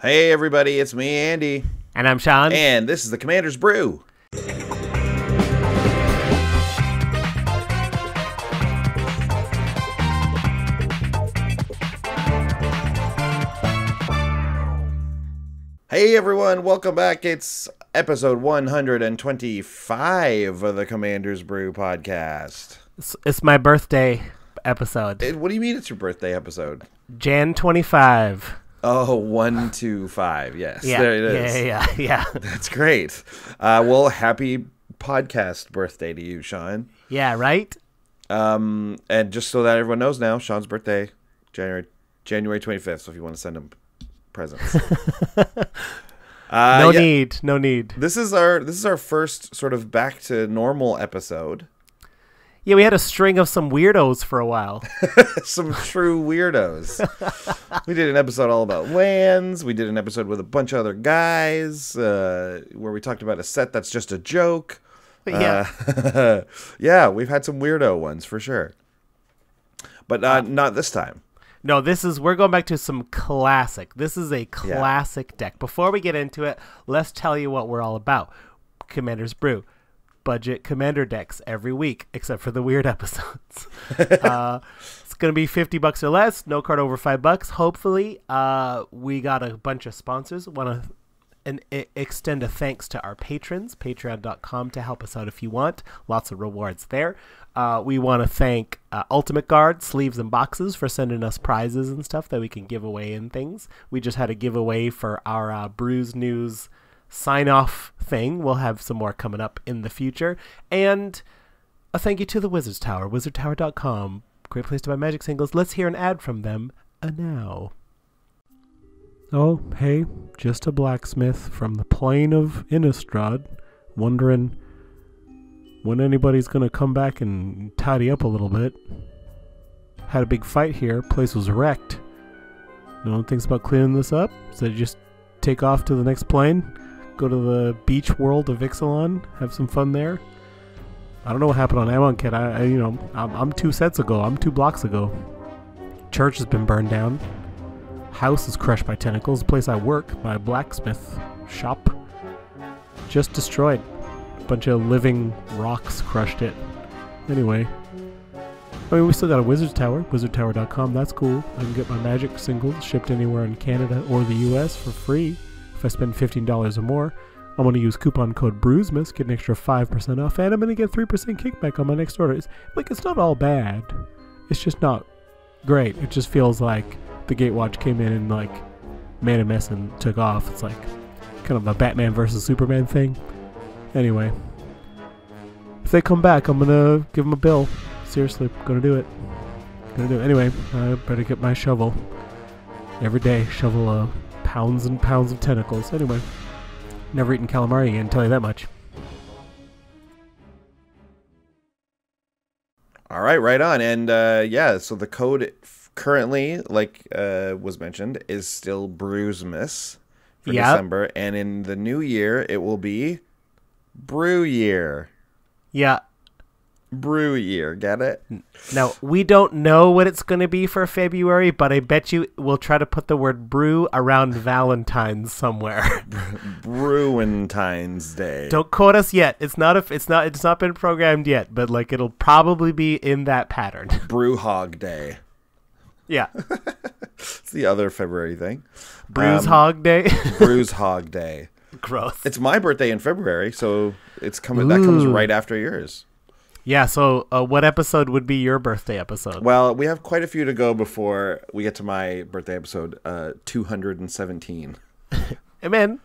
Hey everybody, it's me, Andy. And I'm Sean. And this is the Commander's Brew. Hey everyone, welcome back. It's episode 125 of the Commander's Brew podcast. It's my birthday episode. What do you mean it's your birthday episode? Jan 25. Oh, 125. Yes, Yeah, there it is. Yeah. That's great. Well, happy podcast birthday to you, Sean. Yeah, right? And just so that everyone knows now, Sean's birthday, January 25th. So if you want to send him presents, No need. This is our first sort of back to normal episode. Yeah, we had a string of some weirdos for a while. Some true weirdos. We did an episode all about lands. We did an episode with a bunch of other guys where we talked about a set that's just a joke. Yeah. Yeah, we've had some weirdo ones for sure. But not this time. No, we're going back to some classic. This is a classic deck. Before we get into it, let's tell you what we're all about. Commander's Brew. Budget commander decks every week, except for the weird episodes. It's going to be $50 or less. No card over $5. Hopefully, we got a bunch of sponsors. Want to extend a thanks to our patrons, patreon.com to help us out if you want. Lots of rewards there. We want to thank Ultimate Guard, Sleeves and Boxes for sending us prizes and stuff that we can give away and things. We just had a giveaway for our Brews News sign-off thing. We'll have some more coming up in the future. And a thank you to the Wizards Tower, wizardtower.com. Great place to buy Magic singles. Let's hear an ad from them now. Oh, hey, just a blacksmith from the plain of Innistrad, wondering when anybody's going to come back and tidy up a little bit. Had a big fight here. Place was wrecked. No one thinks about cleaning this up, so you just take off to the next plane. Go to the beach world of Ixalan, have some fun there. I don't know what happened on Amonkhet. I'm 2 sets ago. I'm 2 blocks ago. Church has been burned down. House is crushed by tentacles. The place I work, my blacksmith shop, just destroyed. A bunch of living rocks crushed it. Anyway, we still got a Wizards Tower, wizardtower.com. That's cool. I can get my Magic singles shipped anywhere in Canada or the US for free. If I spend $15 or more, I'm going to use coupon code BREWSMIS, get an extra 5% off, and I'm going to get 3% kickback on my next order. It's not all bad. It's just not great. It just feels like the Gatewatch came in and made a mess and took off. It's like kind of a Batman versus Superman thing. Anyway, if they come back, I'm going to give them a bill. Seriously, going to do it. Anyway, I better get my shovel. Every day, shovel pounds and pounds of tentacles. Anyway, never eaten calamari again, tell you that much. All right, right on. And so the code currently, was mentioned, is still BREWSMIS for December. And in the new year, it will be Brew Year. Yeah. Brew Year, get it? Now, we don't know what it's going to be for February, but I bet you we'll try to put the word brew around Valentine's somewhere. Brewentine's Day. Don't quote us yet. It's not been programmed yet, but it'll probably be in that pattern. Brew Hog Day. Yeah. It's the other February thing. Brews Hog Day. Brews Hog Day. Gross. It's my birthday in February, so it's coming. That comes right after yours. Yeah, so what episode would be your birthday episode? Well, we have quite a few to go before we get to my birthday episode, 217. Hey, man,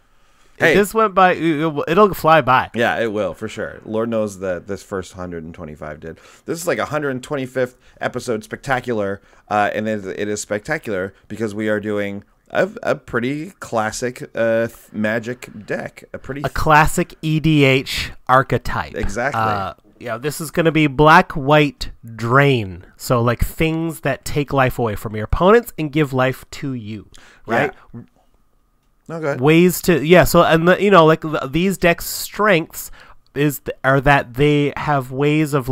hey. If this went by, it'll fly by. Yeah, it will, for sure. Lord knows that this first 125 did. This is like 125th episode spectacular, and it is spectacular because we are doing a pretty classic Magic deck. A classic EDH archetype. Exactly. Yeah, this is going to be black-white drain. So, things that take life away from your opponents and give life to you, right? Yeah. No, good. Ways to, yeah. So, and these decks' strengths are that they have ways of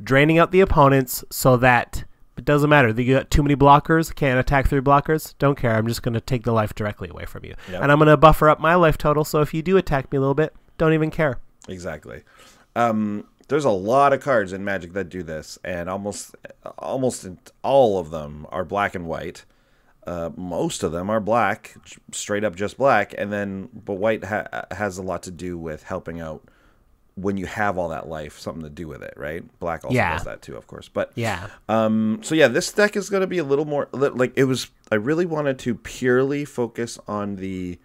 draining out the opponents so that It doesn't matter. You got too many blockers, can't attack 3 blockers. Don't care. I'm just going to take the life directly away from you. Yep. And I'm going to buffer up my life total, so if you do attack me a little bit, don't even care. Exactly. There's a lot of cards in Magic that do this, and almost all of them are black and white. Most of them are black, straight up just black, but white has a lot to do with helping out when you have all that life, something to do with it, right? Black also does that too, of course. But so yeah, this deck is going to be a little more like it was. I really wanted to purely focus on the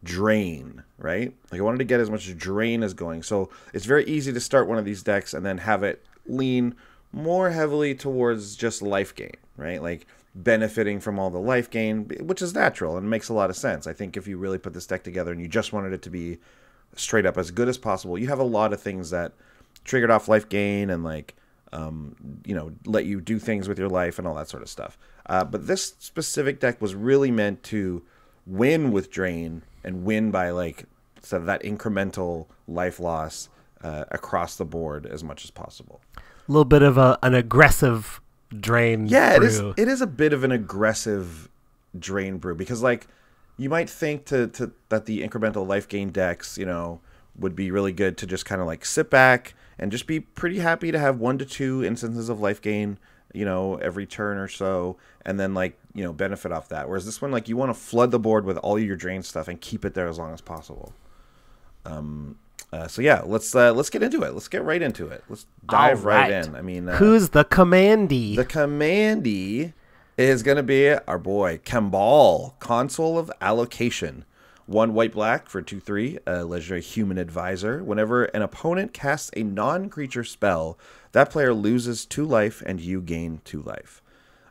drain, right? Like I wanted to get as much drain as going. So it's very easy to start one of these decks and then have it lean more heavily towards just life gain, right? Like benefiting from all the life gain, which is natural and makes a lot of sense. I think if you really put this deck together and you just wanted it to be straight up as good as possible, you have a lot of things that triggered off life gain and like let you do things with your life and all that sort of stuff. But this specific deck was really meant to win with drain and win by like so that incremental life loss across the board as much as possible. A little bit of an aggressive drain. Yeah, brew. It is a bit of an aggressive drain brew because like you might think that the incremental life gain decks, would be really good to just kind of like sit back and just be pretty happy to have 1 to 2 instances of life gain, every turn or so, and then like, benefit off that. Whereas this one, like you want to flood the board with all your drain stuff and keep it there as long as possible. So yeah, let's get into it. Let's get right into it. Let's dive right in. I mean, who's the commandee? The commandee is going to be our boy Kambal, Console of Allocation. 1 white-black for 2/3, a legendary human advisor. Whenever an opponent casts a non-creature spell, that player loses 2 life and you gain 2 life.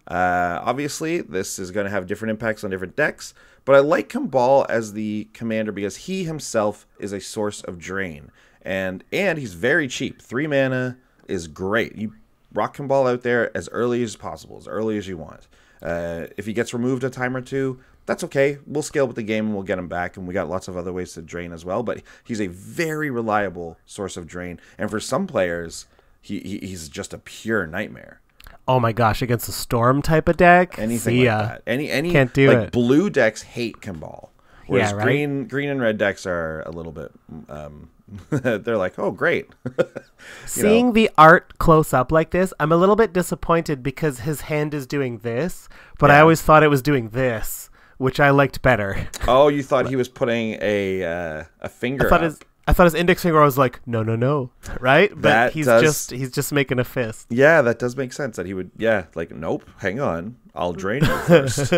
Obviously, this is going to have different impacts on different decks, but I like Kambal as the commander because he himself is a source of drain. And he's very cheap. 3 mana is great. You rock Kambal out there as early as possible, as early as you want. If he gets removed a time or two, that's okay. We'll scale with the game and we'll get him back, and we got lots of other ways to drain as well. But he's a very reliable source of drain, and for some players, he's just a pure nightmare. Oh my gosh, against a storm type of deck? Anything like that. Any can't do like it. Blue decks hate Kambal. Whereas Yeah, right? green and red decks are a little bit they're like, oh great. Seeing the art close up like this, I'm a little bit disappointed because his hand is doing this, but I always thought it was doing this, which I liked better. Oh, you thought he was putting a finger up. I thought his index finger was like, no, right? But he's just making a fist. Yeah, that does make sense. That he would, like, nope, hang on, I'll drain you first,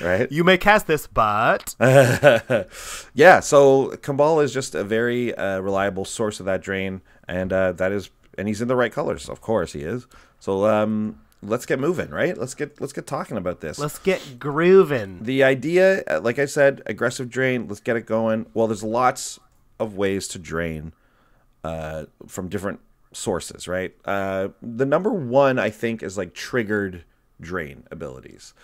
right? You may cast this, but yeah. So Kambal is just a very reliable source of that drain, and and he's in the right colors. Of course, he is. So let's get moving, right? Let's get talking about this. Let's get grooving. The idea, like I said, aggressive drain. Let's get it going. Well, there's lots of ways to drain from different sources, right? The number one, I think, is like triggered drain abilities,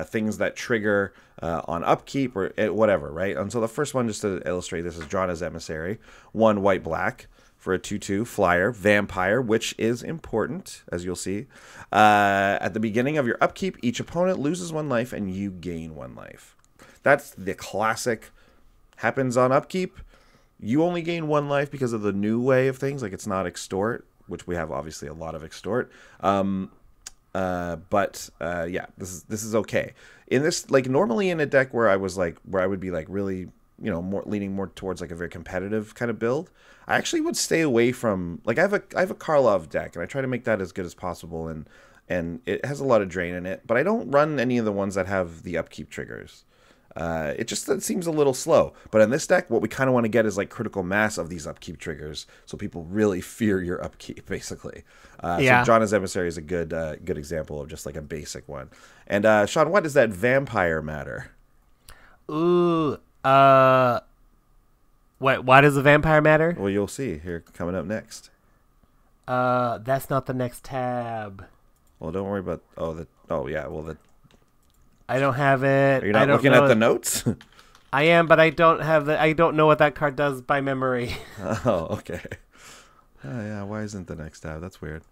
things that trigger on upkeep or whatever, right? And so the first one, just to illustrate this, is Drana's Emissary. 1 white-black for a 2/2 flyer, vampire, which is important, as you'll see. At the beginning of your upkeep, each opponent loses 1 life and you gain 1 life. That's the classic, happens on upkeep. You only gain 1 life because of the new way of things. Like, it's not extort, which we have obviously a lot of extort. Yeah, this is okay. In this, like, normally in a deck where I would be like really, more leaning more towards like a very competitive kind of build, I actually would stay away from, like, I have a Karlov deck and I try to make that as good as possible, and it has a lot of drain in it, but I don't run any of the ones that have the upkeep triggers. It seems a little slow. But in this deck, what we kind of want to get is like critical mass of these upkeep triggers, so people really fear your upkeep, basically. So Drana's Emissary is a good example of just like a basic one. And Sean, what does that vampire matter? Ooh, why does the vampire matter? Well, you'll see here coming up next. That's not the next tab. Well, don't worry about. I don't have it. Are you not looking at the notes? I am, but I don't have I don't know what that card does by memory. Oh, okay. Oh, yeah. Why isn't the next tab? That's weird.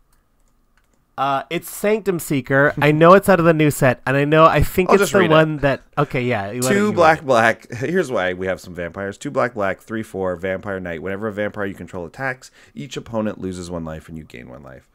It's Sanctum Seeker. I know it's out of the new set, and I think it's the one that. Okay, yeah. 2 black. Here's why we have some vampires. 2 black, 3/4 vampire knight. Whenever a vampire you control attacks, each opponent loses 1 life, and you gain 1 life.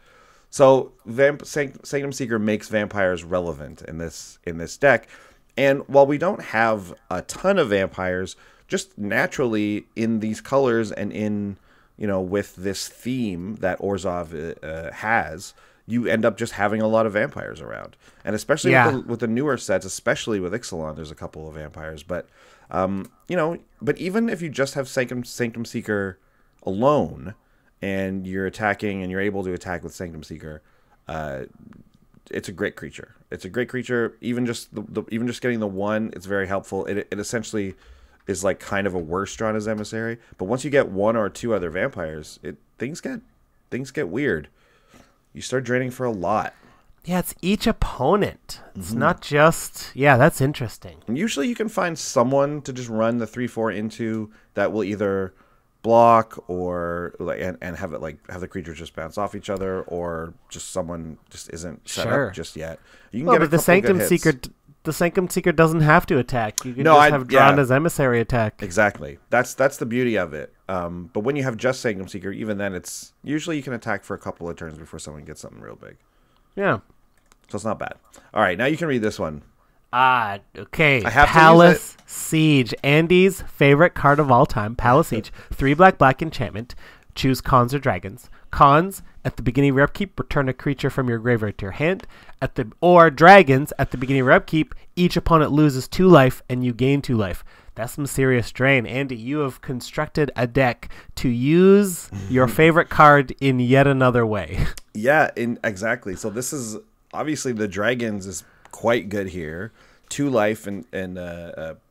So Sanctum Seeker makes vampires relevant in this deck. And while we don't have a ton of vampires, just naturally in these colors and in with this theme that Orzhov has, you end up just having a lot of vampires around. And especially with the newer sets, especially with Ixalan, there's a couple of vampires. But, but even if you just have Sanctum Seeker alone and you're attacking and you're able to attack with Sanctum Seeker, it's a great creature. It's a great creature. Even just even just getting the 1, it's very helpful. It essentially is like kind of a worse drawn as emissary. But once you get 1 or 2 other vampires, things get weird. You start draining for a lot. Yeah, it's each opponent. It's not just... Yeah, that's interesting. And usually you can find someone to just run the 3/4 into that will either block or and have it have the creatures just bounce off each other, or just someone just isn't set up just yet. You can get but the Sanctum Seeker... The Sanctum Seeker doesn't have to attack. You can have drawn as emissary attack. Exactly. That's the beauty of it. But when you have just Sanctum Seeker, even then, it's usually you can attack for a couple of turns before someone gets something real big. Yeah. So it's not bad. All right, now you can read this one. Okay. Palace Siege. Andy's favorite card of all time. Palace Siege. 3 black enchantment. Choose cons or dragons. Cons, at the beginning of your upkeep, return a creature from your graveyard to your hand. Or dragons, at the beginning of your upkeep, each opponent loses 2 life and you gain 2 life. That's some serious drain. Andy, you have constructed a deck to use your favorite card in yet another way. Yeah, exactly. So this is, obviously the dragons is quite good here. 2 life and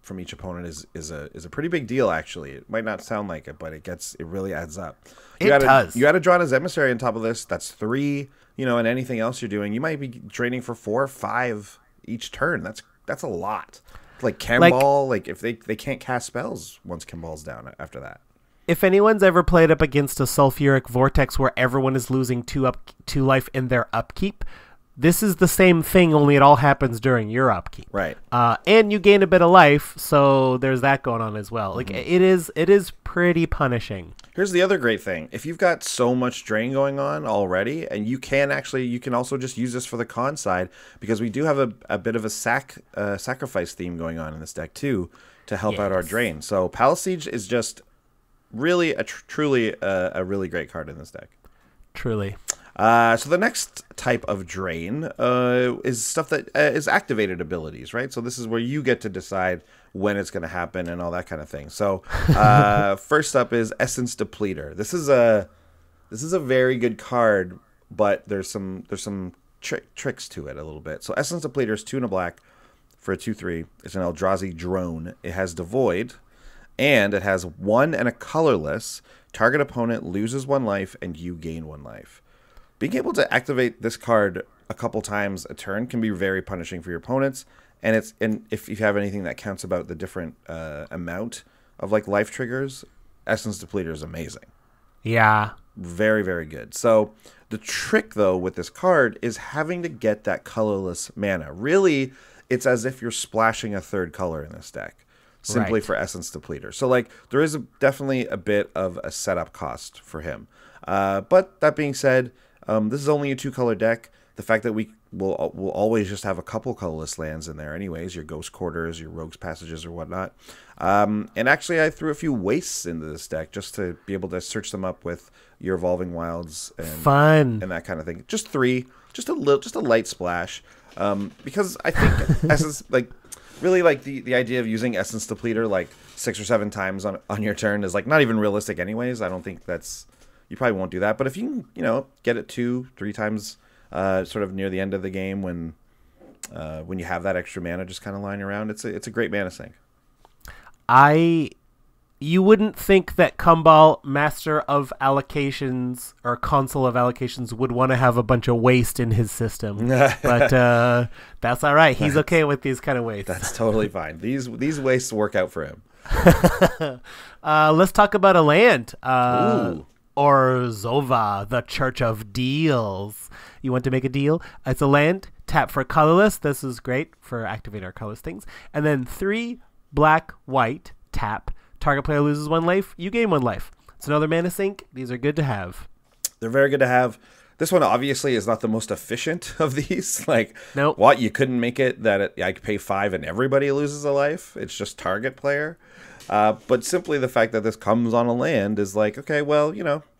from each opponent is a pretty big deal, actually. It might not sound like it, but it really adds up. You got to draw as emissary on top of this. That's 3, and anything else you're doing, you might be draining for 4 or 5 each turn. That's a lot. Like Kambal, if they can't cast spells once Kambal's down after that. If anyone's ever played up against a sulfuric vortex where everyone is losing 2 life in their upkeep, this is the same thing, only it all happens during your upkeep. Right. And you gain a bit of life, so there's that going on as well. Like it is pretty punishing. Here's the other great thing. If you've got so much drain going on already, and you can also just use this for the con side, because we do have a bit of a sacrifice theme going on in this deck too, to help out our drain. So Palace Siege is just really truly a really great card in this deck. Truly. So the next type of drain is stuff that is activated abilities, right? So this is where you get to decide when it's going to happen and all that kind of thing. So first up is Essence Depleter. This is a very good card, but there's some tricks to it a little bit. So Essence Depleter is 2 and a black for a 2/3. It's an Eldrazi drone. It has Devoid, and it has 1 and a colorless. Target opponent loses 1 life, and you gain 1 life. Being able to activate this card a couple times a turn can be very punishing for your opponents, and if you have anything that counts about the different amount of life triggers, Essence Depleter is amazing. Yeah, very, very good. So the trick though with this card is having to get that colorless mana. Really, it's as if you're splashing a 3rd color in this deck simply for Essence Depleter. So there is definitely a bit of a setup cost for him. But that being said, this is only a 2-color deck. The fact that we will always just have a couple colorless lands in there anyways, your Ghost Quarters, your Rogue's Passages, or whatnot. And actually, I threw a few wastes into this deck just to be able to search them up with your Evolving Wilds and that kind of thing. Just 3, just a light splash. Because I think Essence, really the idea of using Essence Depleter 6 or 7 times on your turn is not even realistic anyways. I don't think you probably won't do that. But if you can, get it 2-3 times sort of near the end of the game when you have that extra mana just kind of lying around, it's a great mana sink. You wouldn't think that Kambal, Master of Allocations or Consul of Allocations, would want to have a bunch of waste in his system, but that's all right. He's okay with these kind of wastes. That's totally fine. These wastes work out for him. Let's talk about a land. Ooh. Orzhov, the Church of Deals. You want to make a deal? It's a land. Tap for colorless. This is great for activating our colorless things. And then 3 black, white, tap. Target player loses 1 life. You gain 1 life. It's another mana sink. These are good to have. They're very good to have. This one obviously is not the most efficient of these. Like, nope. What? You couldn't make it that I could pay 5 and everybody loses a life. It's just target player. But simply the fact that this comes on a land is like, okay, well,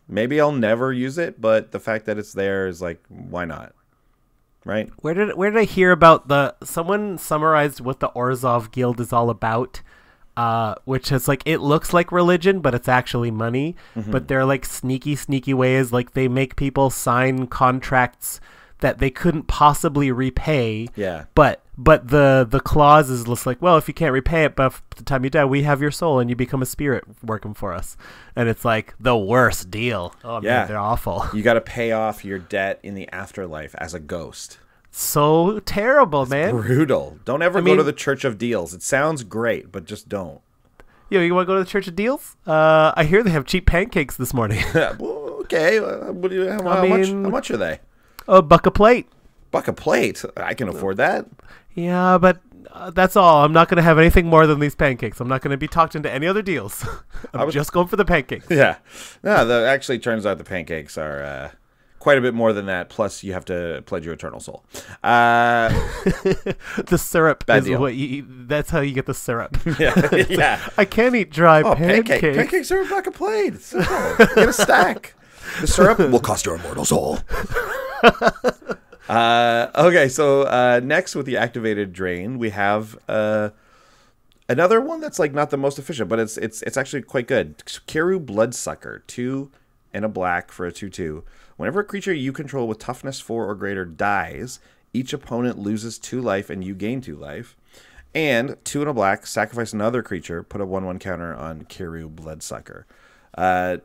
maybe I'll never use it, but the fact that it's there is like, why not? Right? Where did I hear about someone summarized what the Orzhov Guild is all about, which is like, it looks like religion, but it's actually money. Mm-hmm. But they're like sneaky ways, like they make people sign contracts that they couldn't possibly repay. Yeah. But the clause is just like, well, if you can't repay it, but the time you die, we have your soul and you become a spirit working for us. And it's like the worst deal. Oh, man, they're awful. You got to pay off your debt in the afterlife as a ghost. So terrible, man. Brutal. Don't ever go to the Church of Deals. It sounds great, but just don't. Yo, you want to go to the Church of Deals? I hear they have cheap pancakes this morning. Okay. How much are they? $1 a plate. $1 a plate? I can afford that. Yeah, but that's all. I'm not going to have anything more than these pancakes. I'm not going to be talked into any other deals. I'm just going for the pancakes. Yeah. No, actually turns out the pancakes are quite a bit more than that. Plus, you have to pledge your eternal soul. The syrup Bad is deal. That's how you get the syrup. Yeah. I can't eat dry pancakes. Pancakes are $1 a plate. It's simple. Get a stack. The syrup will cost your immortal soul. Okay, so next with the activated drain, we have another one that's like not the most efficient, but it's actually quite good. Kiru Bloodsucker, 2 and a black for a 2/2. Whenever a creature you control with toughness 4 or greater dies, each opponent loses 2 life and you gain 2 life. And 2 and a black, sacrifice another creature, put a 1/1 counter on Kiru Bloodsucker. I'll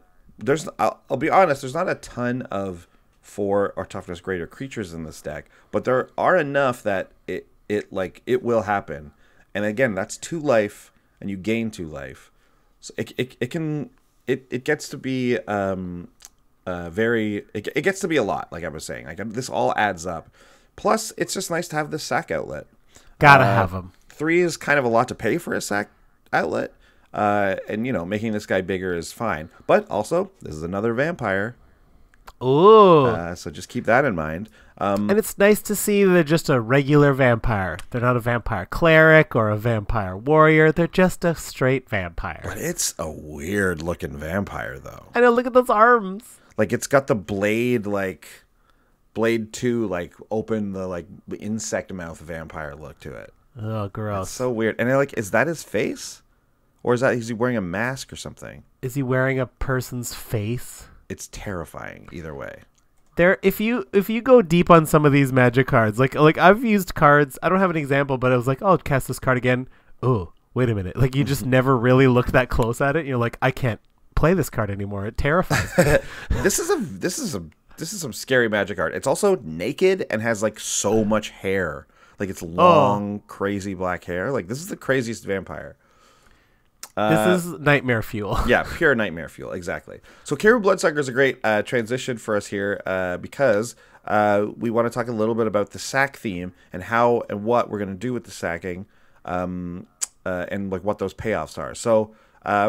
be honest, there's not a ton of 4 or toughness greater creatures in this deck, but there are enough that it will happen. And again, that's 2 life and you gain 2 life. So it gets to be it gets to be a lot, like I was saying. Like, this all adds up. Plus, it's just nice to have this sack outlet. Gotta have them. 3 is kind of a lot to pay for a sack outlet. And making this guy bigger is fine. But also, this is another vampire. Ooh. So just keep that in mind. And it's nice to see they're just a regular vampire. They're not a vampire cleric or a vampire warrior. They're just a straight vampire. But it's a weird looking vampire, though. I know, look at those arms. Like, it's got the blade 2, like, open the, like, insect mouth vampire look to it. Oh, gross. It's so weird. And they're like, is that his face? Or is he wearing a mask or something? Is he wearing a person's face? It's terrifying either way. If you go deep on some of these magic cards, like I've used cards, I don't have an example, but I was like, oh, cast this card again. Oh, wait a minute. Like, you just never really looked that close at it. And you're like, I can't play this card anymore. It terrifies me. This is some scary magic card. It's also naked and has like so much hair. Like, it's long, crazy black hair. Like, this is the craziest vampire. This is nightmare fuel. Yeah, pure nightmare fuel, exactly. So Kiru Bloodsucker is a great transition for us here because we want to talk a little bit about the sack theme and how and what we're going to do with the sacking and like what those payoffs are. So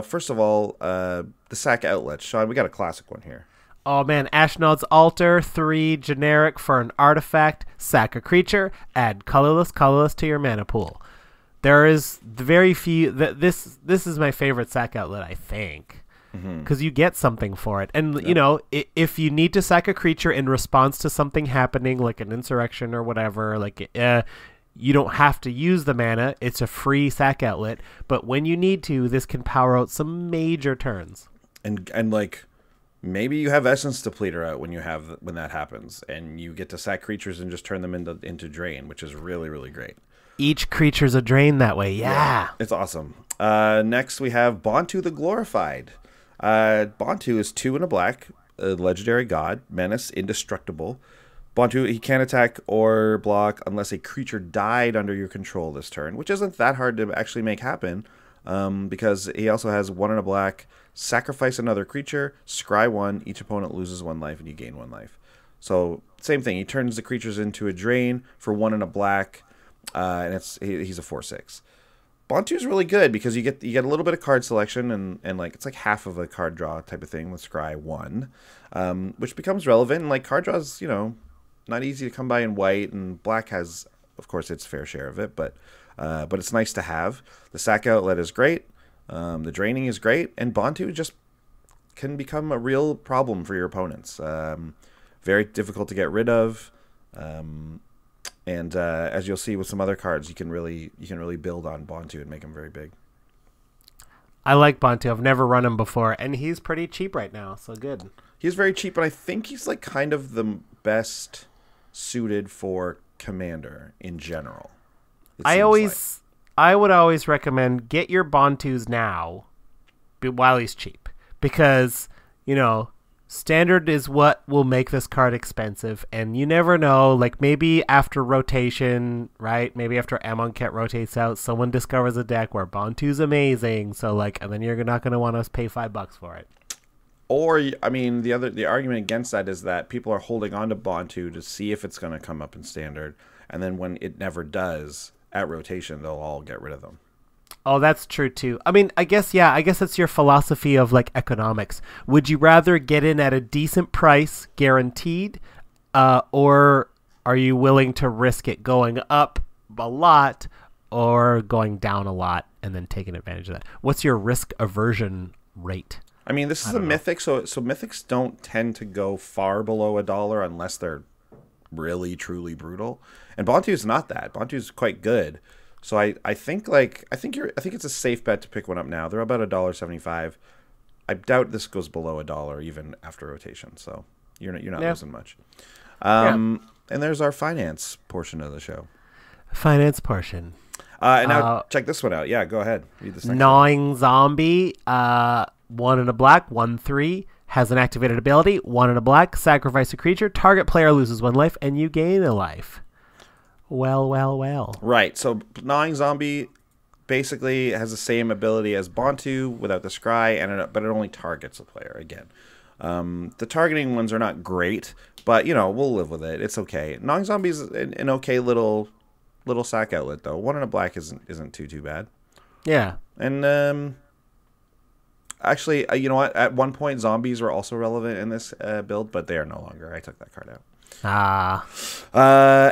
first of all, the sack outlet. Sean, we got a classic one here. Oh man, Ashnod's Altar, 3 generic for an artifact, sack a creature, add colorless to your mana pool. There is very few. This is my favorite sack outlet, I think, because you get something for it. And if you need to sack a creature in response to something happening, like an insurrection or whatever, like you don't have to use the mana. It's a free sack outlet. But when you need to, this can power out some major turns. And like, maybe you have Essence Depleter out when that happens, and you get to sack creatures and just turn them into drain, which is really, really great. Each creature's a drain that way. Yeah. It's awesome. Next, we have Bontu the Glorified. Bontu is 2 and a black, a legendary god, menace, indestructible. Bontu, he can't attack or block unless a creature died under your control this turn, which isn't that hard to actually make happen. because he also has 1 and a black, sacrifice another creature, scry 1, each opponent loses 1 life, and you gain 1 life. So same thing. He turns the creatures into a drain for 1 and a black, and he's a 4/6. Bond 2 is really good because you get a little bit of card selection and like it's like half of a card draw type of thing with Scry 1, which becomes relevant. And like card draws, not easy to come by in white, and black has, of course, its fair share of it, but it's nice to have. The sack outlet is great. The draining is great, and Bond 2 just can become a real problem for your opponents. Very difficult to get rid of. And as you'll see with some other cards, you can really build on Bond 2 and make him very big. I like Bond 2. I've never run him before, and he's pretty cheap right now, so good. He's very cheap, and I think he's like kind of the best suited for Commander in general. I would always recommend get your Bond 2s now while he's cheap, because Standard is what will make this card expensive, and you never know, like maybe after rotation, right? Maybe after Amonkhet rotates out, someone discovers a deck where Bond 2's amazing, so like, and then you're not going to want to pay $5 for it. Or, I mean, the argument against that is that people are holding on to Bond 2 to see if it's going to come up in Standard, and then when it never does, at rotation, they'll all get rid of them. Oh, that's true too. I mean, I guess it's your philosophy of like economics. Would you rather get in at a decent price, guaranteed, or are you willing to risk it going up a lot or going down a lot and then taking advantage of that? What's your risk aversion rate? I mean, this is a mythic, so mythics don't tend to go far below $1 unless they're really truly brutal. And Bond 2 is not that. Bond 2 is quite good. So I think it's a safe bet to pick one up now. They're about $1.75. I doubt this goes below $1 even after rotation. So you're not losing much. And there's our finance portion of the show. Finance portion. And now check this one out. Yeah, go ahead. Read this next Gnawing one. Zombie. 1 and a black. 1/3. Has an activated ability. 1 and a black. Sacrifice a creature. Target player loses 1 life, and you gain a life. Well. Right. So Gnawing Zombie basically has the same ability as Bond 2 without the scry, but it only targets a player again. The targeting ones are not great, but we'll live with it. It's okay. Gnawing Zombie is an okay little sack outlet though. 1 and a black isn't too bad. Yeah. And actually, you know what? At one point, zombies were also relevant in this build, but they are no longer. I took that card out.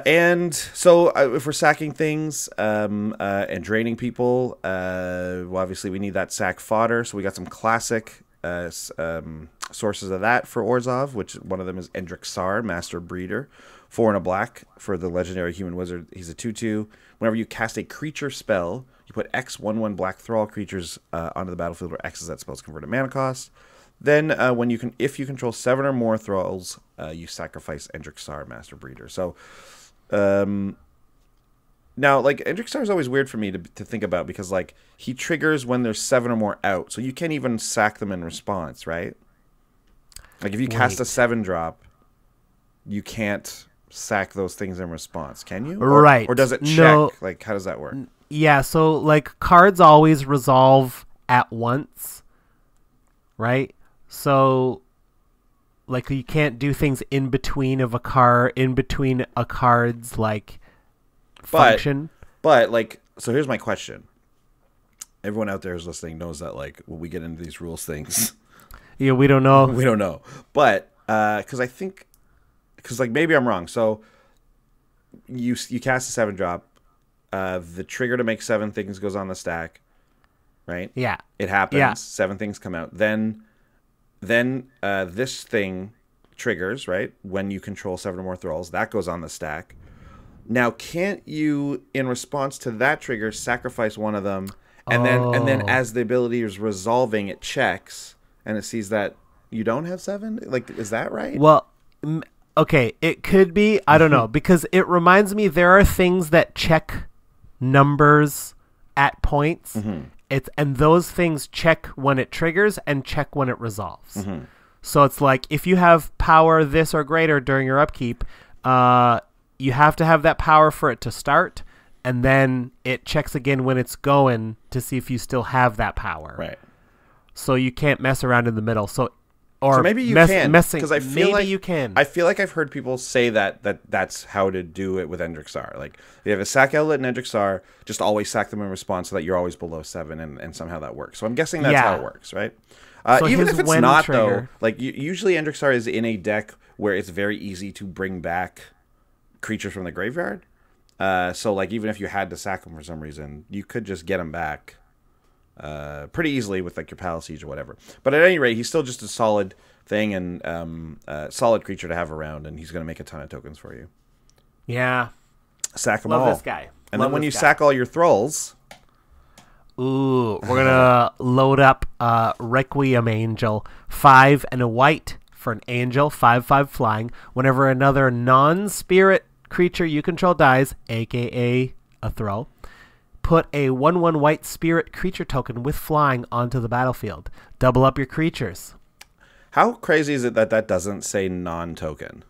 And so if we're sacking things and draining people, well, obviously we need that sack fodder. So we got some classic sources of that for Orzhov, which one of them is Endrick Sar, Master Breeder. 4 and a black for the legendary human wizard. He's a 2/2. Whenever you cast a creature spell, you put X 1/1 black thrall creatures onto the battlefield where X is that spell's converted mana cost. Then if you control 7 or more thralls, you sacrifice Endrick Sar, Master Breeder. So now, like, Endrick Sar is always weird for me to think about because, like, he triggers when there's 7 or more out. So you can't even sack them in response, right? Like, if you cast a 7-drop, you can't sack those things in response, can you? Right. Or does it check? No. Like, how does that work? Yeah, so, like, cards always resolve at once, right? So, like, you can't do things in between a card's, like, function. But, like, so here's my question. Everyone out there who's listening knows that, like, when we get into these rules things... Yeah, we don't know. We don't know. But, because like, maybe I'm wrong. So, you cast a 7-drop. The trigger to make 7 things goes on the stack, right? Yeah. It happens. Yeah. 7 things come out. Then this thing triggers, right? When you control 7 or more thralls, that goes on the stack. Now, can't you, in response to that trigger, sacrifice one of them, and then as the ability is resolving, it checks and it sees that you don't have 7? Like, is that right? Well, okay, it could be. I don't know, because it reminds me there are things that check numbers at points. And those things check when it triggers and check when it resolves. So it's like if you have power this or greater during your upkeep, you have to have that power for it to start. and then it checks again when it's going to see if you still have that power. Right. So you can't mess around in the middle. So maybe you can, because I feel maybe you can. I feel like I've heard people say that's how to do it with Endrixar. Like, you have a sack outlet in Endrixar, just always sack them in response so that you're always below 7, and somehow that works. So I'm guessing that's how it works, right? So even if it's not, trigger, though, like, usually Endrixar is in a deck where it's very easy to bring back creatures from the graveyard. So, like, even if you had to sack them for some reason, you could just get them back pretty easily with, like, your Palace Siege or whatever. But at any rate, he's still just a solid thing and solid creature to have around, and he's going to make a ton of tokens for you. Yeah. Sack them all. Love this guy. And then when you sack all your Thralls... Ooh, we're going to load up Requiem Angel, 5 and a white for an angel, 5/5 flying. Whenever another non-spirit creature you control dies, a.k.a. a Thrall, put a 1/1 white spirit creature token with flying onto the battlefield. Double up your creatures. How crazy is it that doesn't say non-token?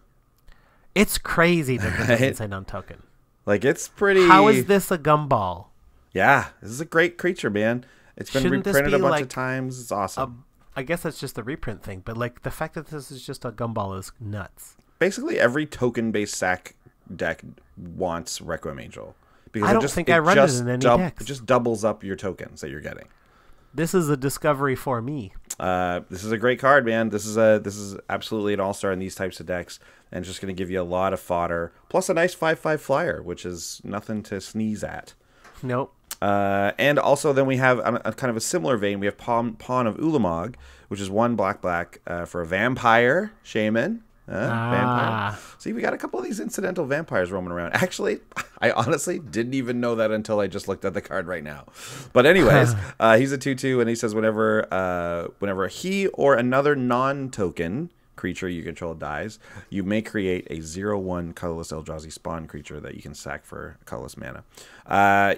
It's crazy that it doesn't say non-token. Like, it's pretty... How is this a gumball? Yeah, this is a great creature, man. It's been reprinted a bunch of times. It's awesome. I guess that's just the reprint thing, but, like, the fact that this is just a gumball is nuts. Basically, every token-based sack deck wants Requiem Angel. Because I don't think I run it in any decks. It just doubles up your tokens that you're getting. This is a discovery for me. This is a great card, man. This is absolutely an all-star in these types of decks, and it's just going to give you a lot of fodder, plus a nice 5/5 flyer, which is nothing to sneeze at. Nope. And also then we have a kind of a similar vein. We have Pawn of Ulamog, which is 1 black for a vampire shaman. Vampire. See, we got a couple of these incidental vampires roaming around. Actually, I honestly didn't even know that until I just looked at the card right now. But anyways, he's a 2/2, and he says whenever he or another non-token creature you control dies, you may create a 0/1 colorless Eldrazi spawn creature that you can sack for colorless mana.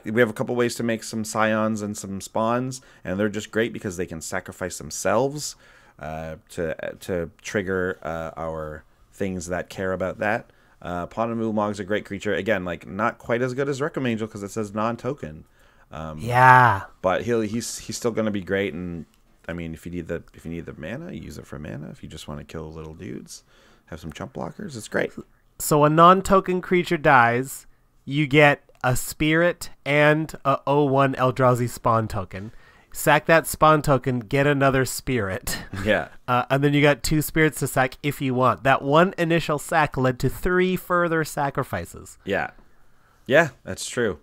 We have a couple ways to make some scions and some spawns, and they're just great because they can sacrifice themselves to trigger our things that care about that. Pawn of Ulamog is a great creature. Again, like, not quite as good as Requiem Angel because it says non-token. Yeah, but he's still going to be great. And I mean, if you need the mana, you use it for mana. If you just want to kill little dudes, have some chump blockers, it's great. So a non-token creature dies, you get a spirit and a 0/1 Eldrazi spawn token. Sack that spawn token, get another spirit. Yeah. And then you got 2 spirits to sack if you want. That one initial sack led to 3 further sacrifices. Yeah. Yeah, that's true.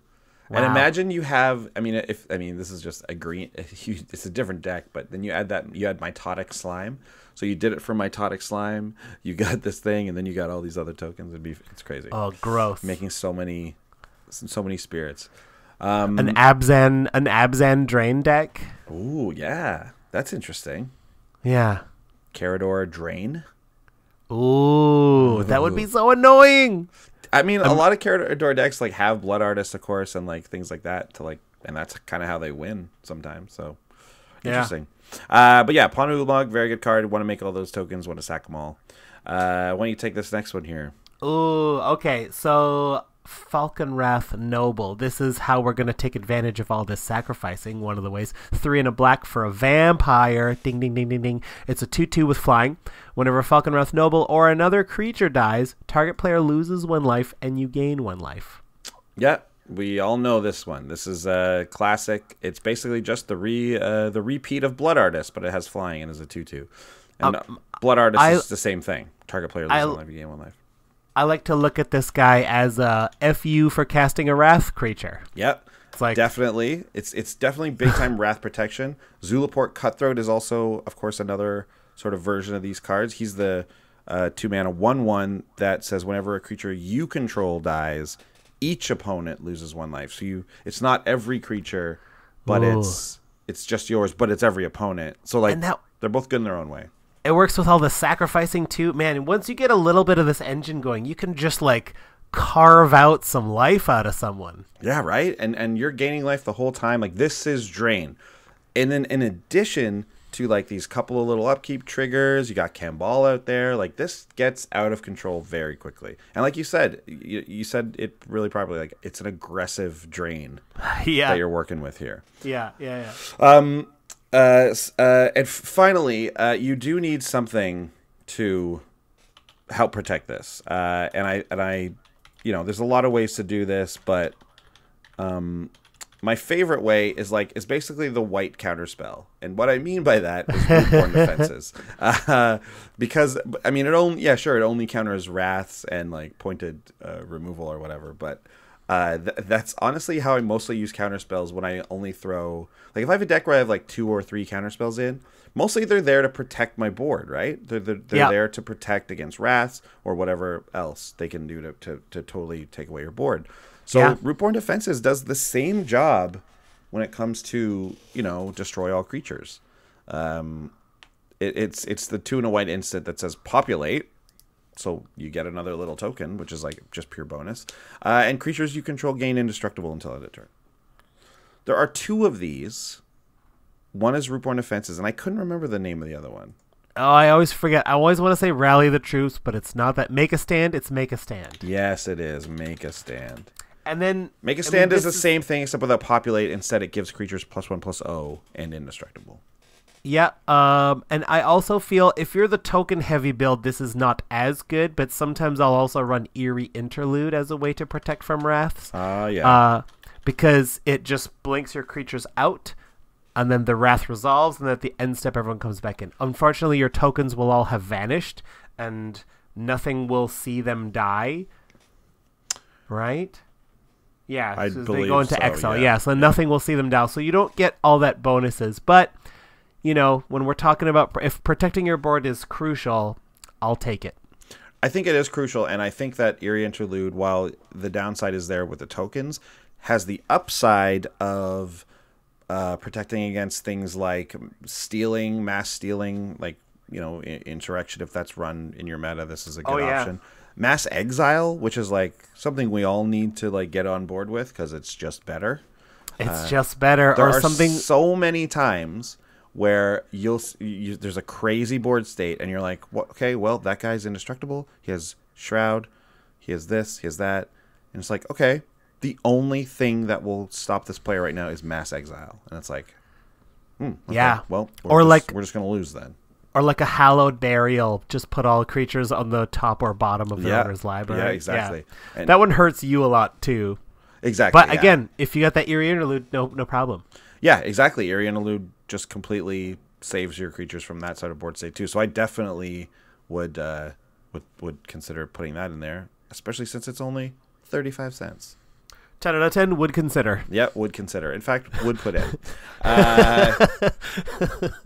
Wow. And imagine you have, this is just a green, it's a different deck, but then you had Mitotic Slime. So you did it for Mitotic Slime, you got this thing, and then you got all these other tokens. It's crazy. Oh, gross. Making so many spirits. An Abzan Drain deck. Ooh, yeah. That's interesting. Yeah. Carador Drain. Ooh, that would be so annoying. I mean, a lot of Carador decks like have Blood Artist, of course, and like things like that and that's kind of how they win sometimes. So interesting. Yeah. But yeah, Pawn of Ulamog, very good card. Want to make all those tokens, want to sack them all. Why don't you take this next one here? Ooh, okay. So Falcon Wrath Noble. This is how we're going to take advantage of all this sacrificing. One of the ways. 3 and a black for a vampire. Ding, ding, ding, ding, ding. It's a 2/2 with flying. Whenever Falcon Wrath Noble or another creature dies, target player loses 1 life and you gain 1 life. Yeah, we all know this one. This is a classic. It's basically just the repeat of Blood Artist, but it has flying and is a 2/2. And Blood Artist is the same thing. Target player loses 1 life, you gain 1 life. I like to look at this guy as a FU for casting a Wrath creature. Yep. It's like, definitely. It's definitely big time Wrath protection. Zulaport Cutthroat is also, of course, another sort of version of these cards. He's the 2-mana 1/1 that says whenever a creature you control dies, each opponent loses 1 life. So it's not every creature, but it's just yours, but it's every opponent. So like they're both good in their own way. It works with all the sacrificing too. Man, once you get a little bit of this engine going, you can just like carve out some life out of someone. Yeah, right? And you're gaining life the whole time. Like, this is Drain. And then in addition, to like these couple of little upkeep triggers. You got Kambal out there. Like this gets out of control very quickly. And like you said, you said it really properly. Like it's an aggressive drain that you're working with here. Yeah. And finally, you do need something to help protect this. And I, there's a lot of ways to do this, but my favorite way is basically the white counterspell. And what I mean by that is Brewed defenses. Because I mean it only counters wraths and like pointed removal or whatever, but that's honestly how I mostly use counterspells when I only throw, like if I have a deck where I have like 2 or 3 counterspells in, mostly they're there to protect my board, right? They're there to protect against wraths or whatever else they can do to totally take away your board. So Rootborn Defenses does the same job when it comes to, destroy all creatures. It's the 2 and a white instant that says populate. So you get another little token, which is like just pure bonus. And creatures you control gain indestructible until end of turn. There are 2 of these. One is Rootborn Defenses, and I couldn't remember the name of the other one. Oh, I always forget. I always want to say Rally the Troops, but it's not that. Make a Stand, it's Make a Stand. Yes, it is. Make a Stand. And then Make a Stand is the same thing, except without populate. Instead, it gives creatures +1/+0 and indestructible. Yeah, and I also feel if you're the token heavy build, this is not as good, but sometimes I'll also run Eerie Interlude as a way to protect from wraths. Because it just blinks your creatures out, and then the wrath resolves, and at the end step, everyone comes back in. Unfortunately, your tokens will all have vanished, and nothing will see them die. Right? Yeah, I so believe they go into so, exile. Yeah, so nothing will see them die. So you don't get all that bonuses. But, when we're talking about if protecting your board is crucial, I'll take it. I think it is crucial, and I think that Eerie Interlude, while the downside is there with the tokens, has the upside of protecting against things like stealing, mass stealing, like, insurrection. If that's run in your meta, this is a good option. Mass exile, which is like something we all need to like get on board with because it's just better. It's just better, there or are something. So many times where there's a crazy board state, and you're like, okay, well, that guy's indestructible. He has Shroud. He has this. He has that. And it's like, okay, the only thing that will stop this player right now is mass exile, and it's like, okay, well, we're just gonna lose then. Or like a Hallowed Burial, just put all creatures on the top or bottom of the owner's library. Yeah, exactly. Yeah. And that one hurts you a lot too. Exactly. But again, if you got that Eerie Interlude, no problem. Yeah, exactly. Eerie Interlude just completely saves your creatures from that side of board state too. So I definitely would consider putting that in there, especially since it's only 35 cents. 10 out of 10 would consider. Yeah, would consider. In fact, would put in.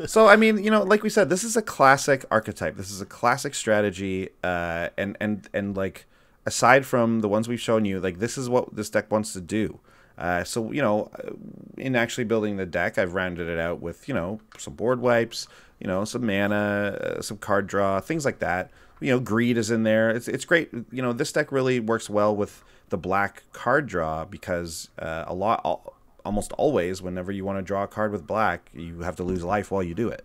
So, I mean, like we said, this is a classic archetype. This is a classic strategy. And like, aside from the ones we've shown you, like, this is what this deck wants to do. So, in actually building the deck, I've rounded it out with, some board wipes, some mana, some card draw, things like that. Greed is in there. It's great. This deck really works well with the black card draw because almost always, whenever you want to draw a card with black, you have to lose life while you do it.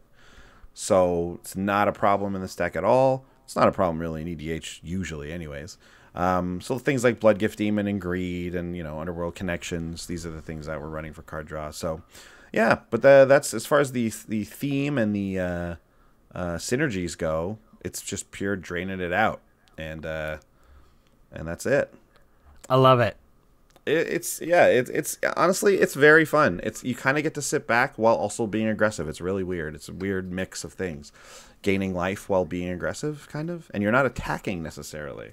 So it's not a problem in this deck at all. It's not a problem really in EDH usually anyways. So things like Blood Gift Demon and Greed and, Underworld Connections, these are the things that we're running for card draw. So yeah, but that's as far as the theme and the synergies go, it's just pure draining it out. And that's it. I love it. It's honestly, it's very fun. You kind of get to sit back while also being aggressive. It's really weird. It's a weird mix of things. Gaining life while being aggressive, kind of, and you're not attacking necessarily,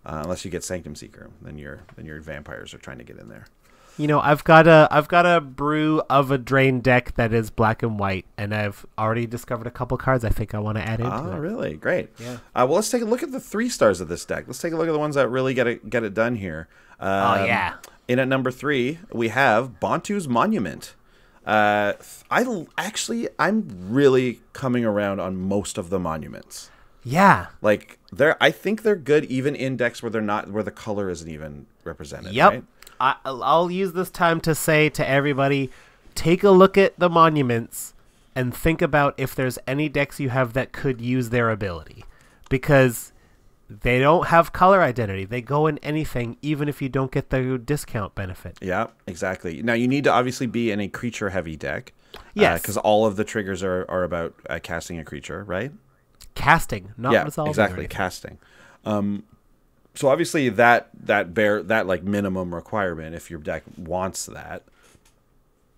unless you get Sanctum Seeker. Then your vampires are trying to get in there. I've got a brew of a drain deck that is black and white, and I've already discovered a couple cards I think I want to add into it. Oh, really? Great. Yeah. Well, let's take a look at the 3 stars of this deck. Let's take a look at the ones that really get it done here. In at number 3, we have Bantu's Monument. I'm really coming around on most of the monuments. Yeah. Like I think they're good even in decks where the color isn't even represented. Yep. Right? I'll use this time to say to everybody, take a look at the monuments and think about if there's any decks you have that could use their ability, because they don't have color identity. They go in anything, even if you don't get the discount benefit. Yeah, exactly. Now, you need to obviously be in a creature-heavy deck. Yes. Because all of the triggers are about casting a creature, right? Casting, not resolving. Exactly, casting. So obviously that like minimum requirement, if your deck wants that,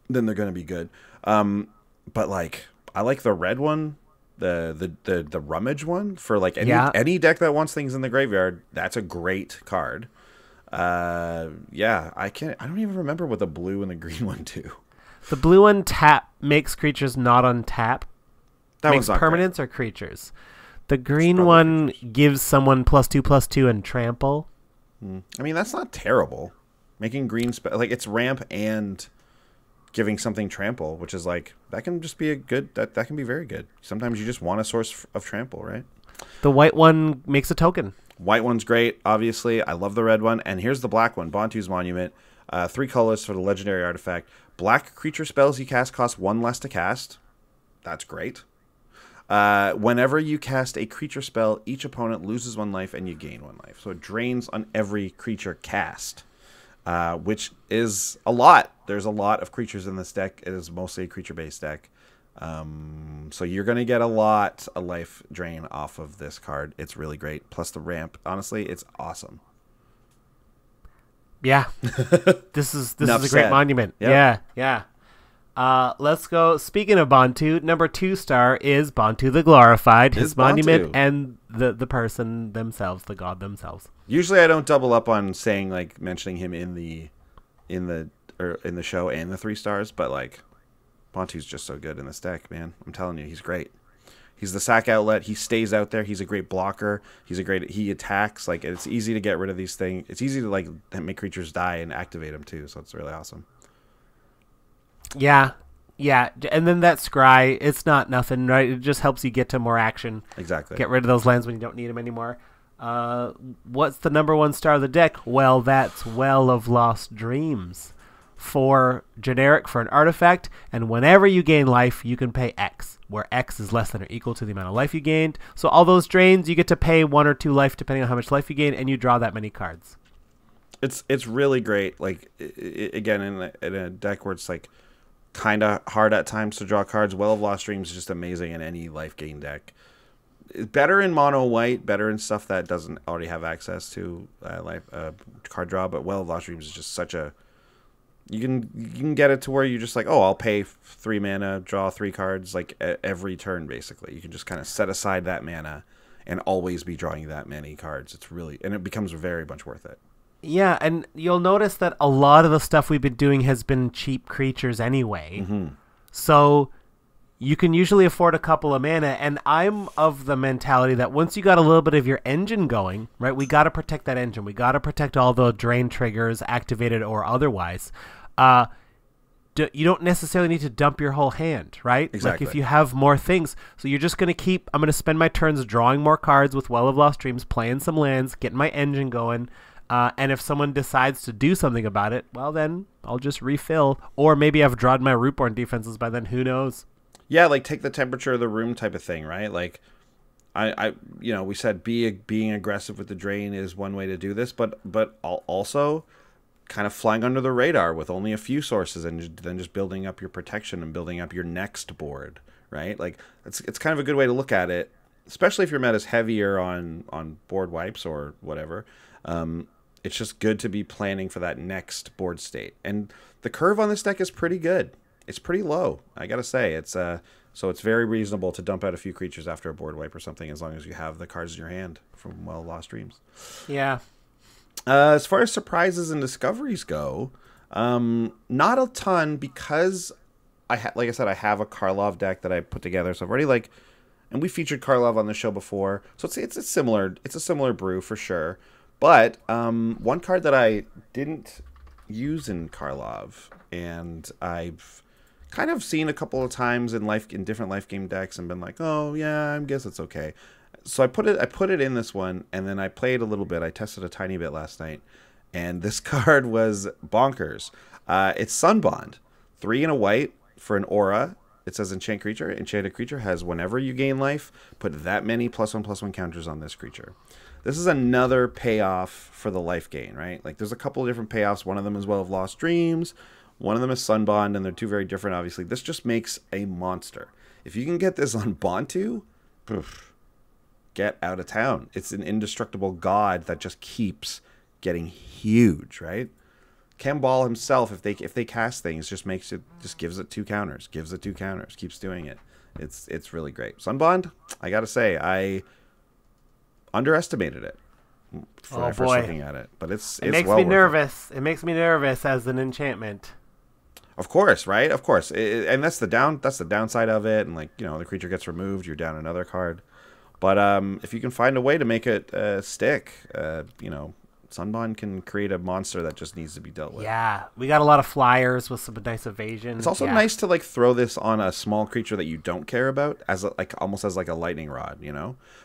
then they're going to be good. But like, I like the red one. The rummage one for like any deck that wants things in the graveyard. That's a great card. I don't even remember what the blue and the green one do. The blue one makes creatures not untap. That makes one's not permanents great. or creatures. The green one gives someone +2/+2 and trample. I mean, that's not terrible. Making green like it's ramp and giving something trample, which is like, that can just be that can be very good. Sometimes you just want a source of trample, right? The white one makes a token. White one's great, obviously. I love the red one. And here's the black one, Bontu's Monument. 3 colors for the legendary artifact. Black creature spells you cast cost 1 less to cast. That's great. Whenever you cast a creature spell, each opponent loses 1 life and you gain 1 life. So it drains on every creature cast. Which is a lot. There's a lot of creatures in this deck. It is mostly a creature-based deck. So you're going to get a lot of life drain off of this card. It's really great. Plus the ramp. Honestly, it's awesome. Yeah. This is a great monument. Yep. Yeah. Let's go. Speaking of Bontu, number 2 star is Bontu the Glorified. His monument and the person themselves, the god themselves. Usually I don't double up on saying, like, mentioning him in the show and the 3 stars, but like, Bontu's just so good in this deck, man. I'm telling you, he's great. He's the sack outlet. He stays out there. He's a great blocker. He attacks. Like, it's easy to get rid of these things. It's easy to like make creatures die and activate them too. So it's really awesome. Yeah. And then that scry, it's not nothing, right? It just helps you get to more action. Exactly. Get rid of those lands when you don't need them anymore. What's the number 1 star of the deck? Well, that's Well of Lost Dreams. For generic for an artifact, and whenever you gain life, you can pay X, where X is less than or equal to the amount of life you gained. So all those drains, you get to pay 1 or 2 life depending on how much life you gain, and you draw that many cards. It's really great. Like, again, in a deck where it's like kind of hard at times to draw cards, Well of Lost Dreams is just amazing in any life gain deck. Better in mono white, better in stuff that doesn't already have access to card draw. But Well of Lost Dreams is just such a, you can get it to where you're just like, oh, I'll pay 3 mana, draw 3 cards like every turn. Basically, you can just kind of set aside that mana and always be drawing that many cards. It's really, and it becomes very much worth it. Yeah, and you'll notice that a lot of the stuff we've been doing has been cheap creatures anyway. Mm-hmm. So you can usually afford a couple of mana, and I'm of the mentality that once you got a little bit of your engine going, right, we got to protect that engine. We got to protect all the drain triggers, activated or otherwise. You don't necessarily need to dump your whole hand, right? Exactly. Like if you have more things. So you're just going to I'm going to spend my turns drawing more cards with Well of Lost Dreams, playing some lands, getting my engine going. And if someone decides to do something about it, well, then I'll just refill. Or maybe I've drawn my Rootborn defenses by then. Who knows? Yeah, like take the temperature of the room type of thing, right? Like, we said being aggressive with the drain is one way to do this, but also kind of flying under the radar with only a few sources and then just building up your protection and building up your next board, right? Like, it's kind of a good way to look at it, especially if your meta's heavier on board wipes or whatever. It's just good to be planning for that next board state. And the curve on this deck is pretty good. It's pretty low, I gotta say. It's so it's very reasonable to dump out a few creatures after a board wipe or something, as long as you have the cards in your hand from Well Lost Dreams. Yeah. As far as surprises and discoveries go, not a ton, because like I said, I have a Karlov deck that I put together. So I've already and we featured Karlov on the show before, so it's a similar brew for sure. But one card that I didn't use in Karlov, and I've kind of seen a couple of times in different life game decks and been like, oh yeah, I guess it's okay. So I put it in this one, and then I played a little bit. I tested a tiny bit last night, and this card was bonkers. It's Sunbond, 3 and a white for an aura. it says enchant creature. Enchanted creature has whenever you gain life, put that many +1/+1 counters on this creature. This is another payoff for the life gain, right? Like there's a couple of different payoffs. One of them is Well of Lost Dreams. One of them is Sunbond, and they're two very different, obviously. This just makes a monster. If you can get this on Bontu, poof, get out of town. It's an indestructible god that just keeps getting huge, right? Kambal himself, if they cast things, just gives it 2 counters, keeps doing it. It's really great. Sunbond, I gotta say, I underestimated it when I first looking at it, but it makes me nervous. It makes me nervous as an enchantment. Of course, right? Of course, and that's the downside of it. And like the creature gets removed, you're down another card. But if you can find a way to make it stick, Sunbond can create a monster that just needs to be dealt with. Yeah, we got a lot of flyers with some nice evasion. It's also nice to like throw this on a small creature that you don't care about as almost as like a lightning rod,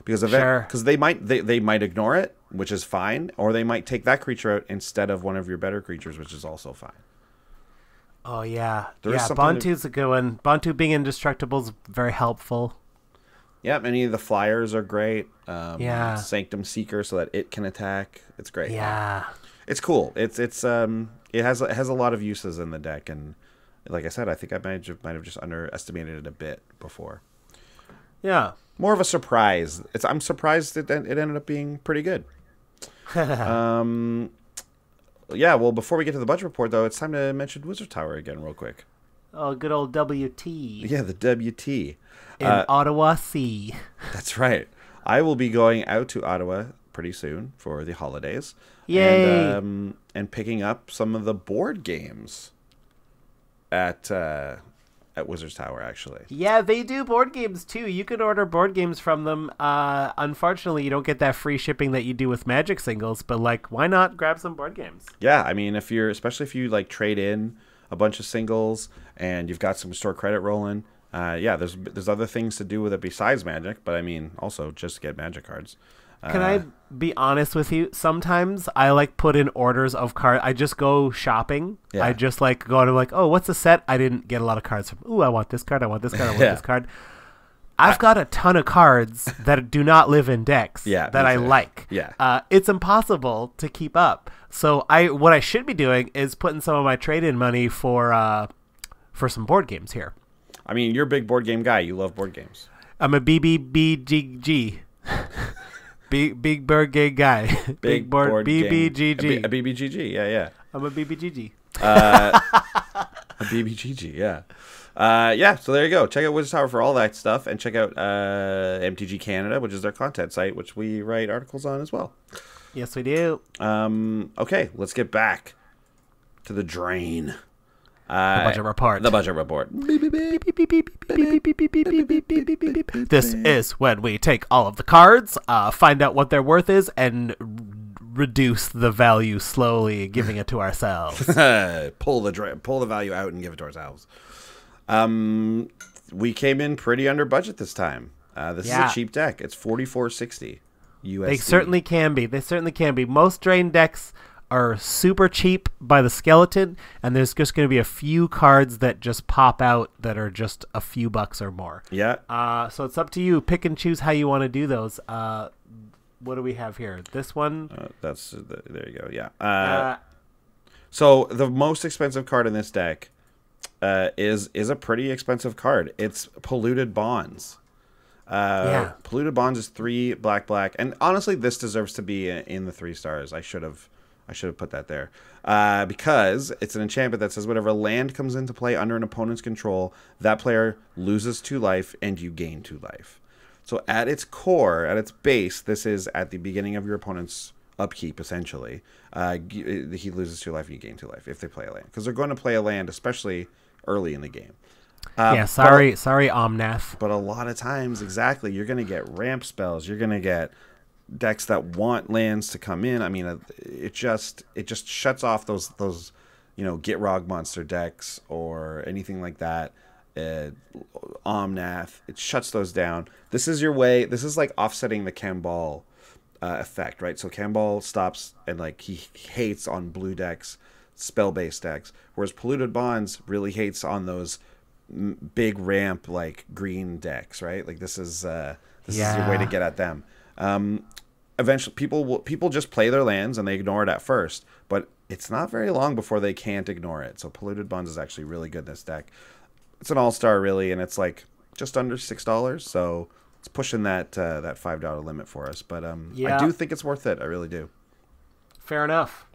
because they might ignore it, which is fine, or they might take that creature out instead of one of your better creatures, which is also fine. Oh yeah, Bontu's a good one. Bontu being indestructible is very helpful. Yeah, any of the flyers are great. Sanctum Seeker so that it can attack. It's great. Yeah, it's cool. It has a lot of uses in the deck, and like I said, I think I might have just underestimated it a bit before. Yeah, more of a surprise. I'm surprised it ended up being pretty good. Yeah, well, before we get to the budget report, though, it's time to mention Wizard Tower again real quick. Oh, good old WT. Yeah, the WT. In Ottawa C. That's right. I will be going out to Ottawa pretty soon for the holidays. Yay! And picking up some of the board games at Wizard's Tower, actually. Yeah, they do board games, too. You can order board games from them. Unfortunately, you don't get that free shipping that you do with Magic singles, but, why not grab some board games? Yeah, I mean, especially if you, trade in a bunch of singles and you've got some store credit rolling, there's other things to do with it besides Magic, but, I mean, also just get Magic cards. Can I be honest with you? Sometimes I put in orders of cards. I just go shopping. Yeah. I just go to oh, what's a set? I didn't get a lot of cards from. Ooh, I want this card. I want this card. I want this card. I've got a ton of cards that do not live in decks that I like. Yeah. It's impossible to keep up. So what I should be doing is putting some of my trade-in money for some board games here. I mean, you're a big board game guy. You love board games. I'm a BBBGG. Big board game guy. Big board BBGG. A BBGG, yeah. I'm a BBGG. A BBGG, yeah. So there you go. Check out Wizard Tower for all that stuff, and check out MTG Canada, which is their content site, which we write articles on as well. Yes, we do. Okay, let's get back to the drain. The budget report. The budget report. This is when we take all of the cards, find out what their worth is, and reduce the value slowly, giving it to ourselves. Pull the value out and give it to ourselves. We came in pretty under budget this time. This is a cheap deck. It's $44.60 USD. They certainly can be. Most drain decks are super cheap by the skeleton, and there's just going to be a few cards that just pop out that are just a few bucks or more. Yeah. So it's up to you. Pick and choose how you want to do those. What do we have here? This one? There you go. Yeah. So the most expensive card in this deck is a pretty expensive card. It's Polluted Bonds. Polluted Bonds is 3 black, and honestly, this deserves to be in the 3 stars. I should have put that there because it's an enchantment that says whenever land comes into play under an opponent's control, that player loses 2 life and you gain 2 life. So at its core, at its base, this is at the beginning of your opponent's upkeep, essentially. He loses 2 life and you gain 2 life if they play a land, because they're going to play a land, especially early in the game. Sorry, Omnath. But a lot of times, exactly, you're going to get ramp spells. You're going to get decks that want lands to come in. I mean, it just shuts off those Gitrog monster decks or anything like that. Omnath, it shuts those down. This is your way. This is like offsetting the Kambal effect, right? So Kambal stops and he hates on blue decks, spell-based decks, whereas Polluted Bonds really hates on those big ramp like green decks, right? Like this is your way to get at them. Eventually, people just play their lands and they ignore it at first, but it's not very long before they can't ignore it. So Polluted Bonds is actually really good in this deck. It's an all-star really, and it's like just under $6, so it's pushing that $5 limit for us. But I do think it's worth it. I really do. Fair enough.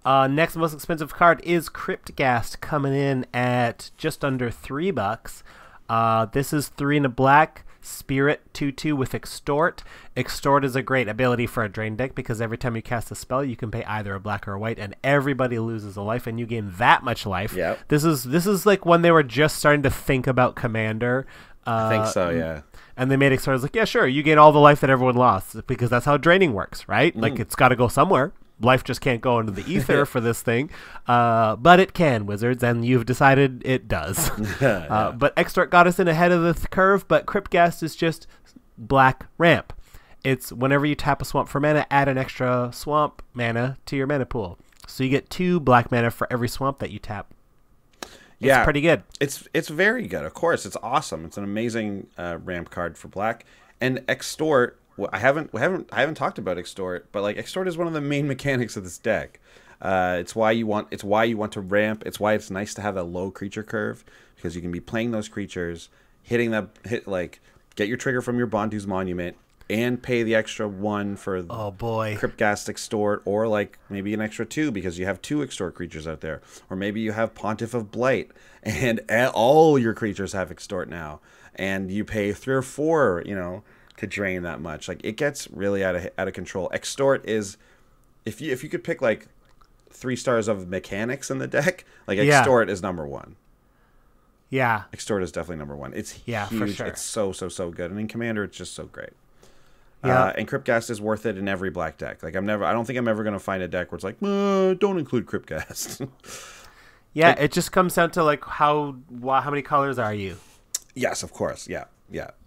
Next most expensive card is Cryptghast, coming in at just under $3. This is 3 and a black, Spirit 2/2 with Extort. Extort is a great ability for a drain deck because every time you cast a spell, you can pay either a black or a white, and everybody loses a life, and you gain that much life. Yep. This is like when they were just starting to think about Commander. I think so, yeah. And they made Extort. I was like, yeah, sure, you gain all the life that everyone lost because that's how draining works, right? Like it's got to go somewhere. Life just can't go into the ether for this thing, but it can, Wizards, and you've decided it does. But Extort got us in ahead of the curve, but Cryptghast is just black ramp. It's whenever you tap a swamp for mana, add an extra swamp mana to your mana pool. So you get 2 black mana for every swamp that you tap. It's pretty good. It's very good, of course. It's awesome. It's an amazing ramp card for black. And Extort... Well, I haven't talked about Extort, but like Extort is one of the main mechanics of this deck. It's why you want to ramp. It's why it's nice to have a low creature curve because you can be playing those creatures, get your trigger from your Bondu's Monument, and pay the extra 1 for Cryptghast Extort, or like maybe an extra 2 because you have 2 Extort creatures out there, or maybe you have Pontiff of Blight and all your creatures have Extort now, and you pay 3 or 4, to drain that much. Like it gets really out of control. Extort is if you could pick like 3 stars of mechanics in the deck, like Extort is number 1. Yeah. Extort is definitely number 1. It's huge. For sure. It's so good. And in Commander it's just so great. Yeah. And Cryptghast is worth it in every black deck. Like I don't think I'm ever gonna find a deck where it's like, don't include Cryptghast. Yeah, it just comes down to like how many colors are you? Yes, of course. Yeah.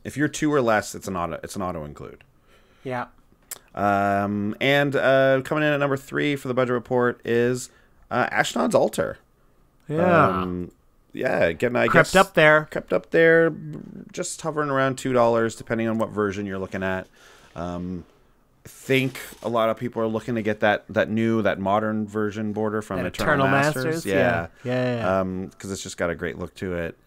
If you're 2 or less, it's an auto include. Yeah. And coming in at number 3 for the budget report is Ashnod's Altar. Yeah. Again, Crept up there, just hovering around $2, depending on what version you're looking at. Think a lot of people are looking to get that modern version border from Eternal Masters. Yeah. Because it's just got a great look to it.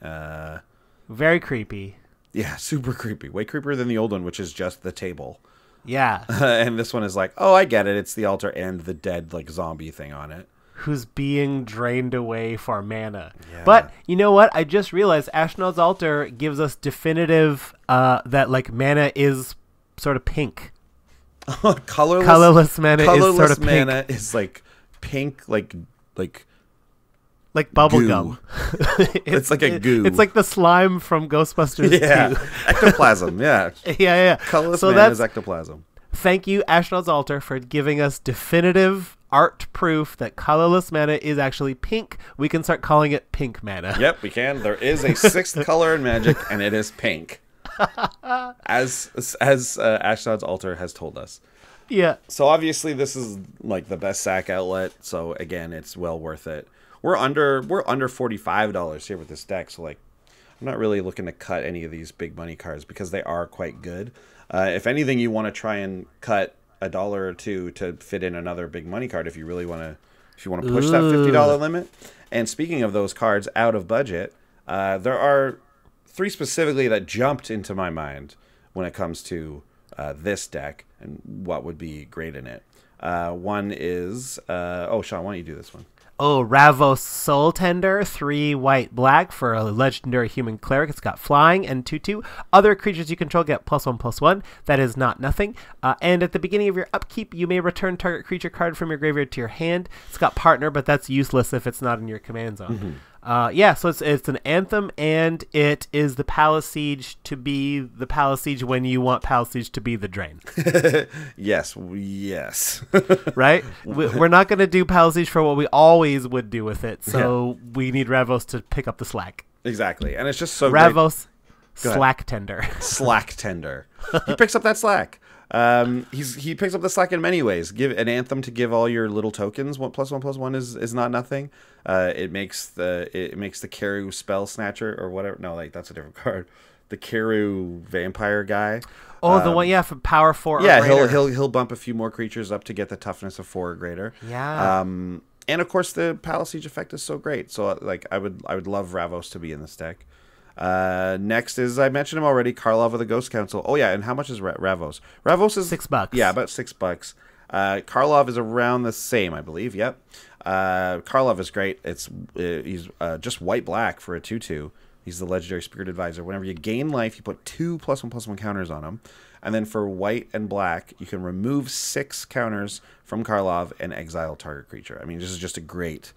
Very creepy. Yeah, super creepy. Way creepier than the old one, which is just the table. Yeah. And this one is like, oh, I get it. It's the altar and the dead like zombie thing on it. Who's being drained away for mana. Yeah. But you know what? I just realized Ashnod's Altar gives us definitive that like mana is sort of pink. Colorless mana is sort of pink. Mana is like pink, like bubble goo. gum. It's like a goo. It's like the slime from Ghostbusters 2. Ectoplasm, yeah. Yeah. Colorless mana is ectoplasm. Thank you, Ashnod's Altar, for giving us definitive art proof that colorless mana is actually pink. We can start calling it pink mana. Yep, we can. There is a 6th color in Magic, and it is pink. As Ashnod's Altar has told us. Yeah. So obviously this is like the best sack outlet, so again, it's well worth it. We're under $45 here with this deck, so like I'm not really looking to cut any of these big money cards because they are quite good. If anything, you want to try and cut $1 or $2 to fit in another big money card if you really want to push that $50 limit. And speaking of those cards out of budget, there are 3 specifically that jumped into my mind when it comes to this deck and what would be great in it. One is Sean, why don't you do this one? Ravos Soul Tender, 3 white black for a legendary human cleric. It's got flying and 2/2. Other creatures you control get +1/+1. That is not nothing. And at the beginning of your upkeep, you may return target creature card from your graveyard to your hand. It's got partner, but that's useless if it's not in your command zone. Mm-hmm. So it's an anthem, and it is the Palace Siege to be the Palace Siege when you want Palace Siege to be the drain. Yes. Right? We're not going to do Palace Siege for what we always would do with it, so we need Ravos to pick up the slack. Exactly, and it's just so Ravos Slack Tender. Slack Tender. He picks up that slack. He picks up the slack in many ways. Give an Anthem to give all your little tokens. 1+1+1 is not nothing. It makes the Keru Spell Snatcher or whatever. No, like that's a different card. The Keru Vampire guy. Oh, the one, for power 4. Yeah, or greater. he'll bump a few more creatures up to get the toughness of 4 or greater. Yeah. And of course the Palace Siege effect is so great. So like I would love Ravos to be in this deck. Next is, I mentioned him already, Karlov of the Ghost Council. Oh yeah, and how much is Ravos? Ravos is $6. Yeah, about $6. Karlov is around the same, I believe. Yep. Karlov is great. He's just white black for a 2/2. He's the legendary Spirit Advisor. Whenever you gain life, you put 2 +1/+1 counters on him. And then for white and black, you can remove 6 counters from Karlov and exile target creature. I mean, this is just a great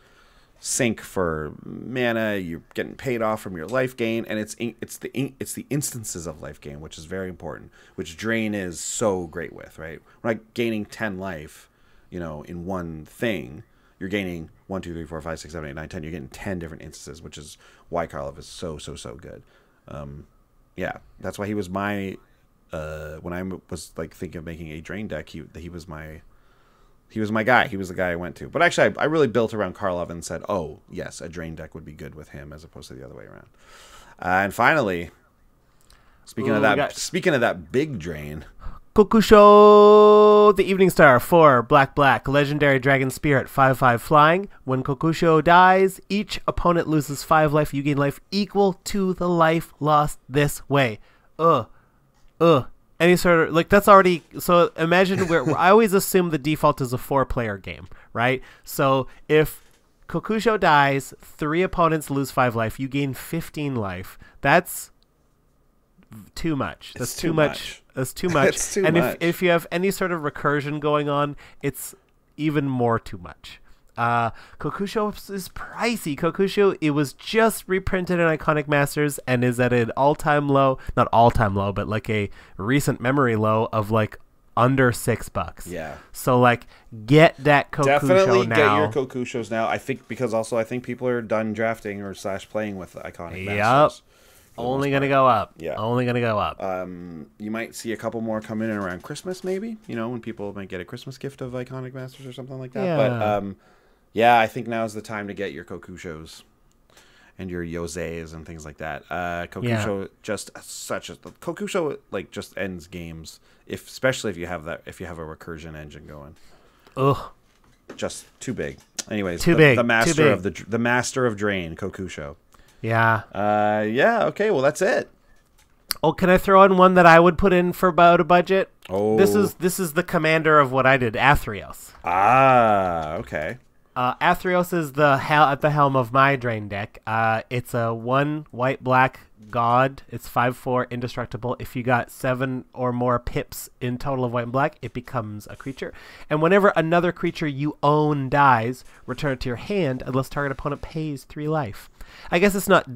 sink for mana. You're getting paid off from your life gain, and it's the instances of life gain, which is very important, which Drain is so great with, right? We're not gaining 10 life, in one thing. You're gaining 1, 2, 3, 4, 5, 6, 7, 8, 9, 10. You're getting 10 different instances, which is why Karlov is so good. Yeah, that's why he was my when I was like thinking of making a Drain deck. He was my guy. He was the guy I went to. But actually, I really built around Karlov and said, oh, yes, a Drain deck would be good with him as opposed to the other way around. And finally, speaking of that big Drain, Kokusho, the Evening Star, 4 black, legendary dragon spirit, 5/5 flying. When Kokusho dies, each opponent loses 5 life. You gain life equal to the life lost this way. Any sort of, like, that's already, so imagine where I always assume the default is a 4-player game, right? So if Kokusho dies, 3 opponents lose 5 life, you gain 15 life. That's too much. That's too much. That's too much. It's too and much. if you have any sort of recursion going on, it's even more too much. Kokusho is pricey. Kokusho, it was just reprinted in Iconic Masters and is at an all-time low, not all-time low, but like a recent memory low of like under $6. Yeah. So like, get that Kokusho definitely now. get your Kokushos now. I think because also I think people are done drafting or / playing with Iconic Yep. Masters. Only gonna go up. Yeah. Only gonna go up. You might see a couple more come in around Christmas, maybe. When people might get a Christmas gift of Iconic Masters or something like that. Yeah. But yeah, I think now is the time to get your Kokushos and your Yoseis and things like that. Kokusho Kokusho like just ends games, especially if you have a recursion engine going. Ugh. Just too big. Anyways, Too big. The master Too big. of the master of Drain, Kokusho. Yeah. Yeah. Okay. Well, that's it. Oh, can I throw in one that I would put in for about a budget? Oh. This is the commander of what I did, Athreos. Okay. Athreos is at the helm of my Drain deck. It's a 1 white-black god. It's 5/4 indestructible. If you got 7 or more pips in total of white and black, it becomes a creature. And whenever another creature you own dies, return it to your hand unless target opponent pays 3 life. I guess it's not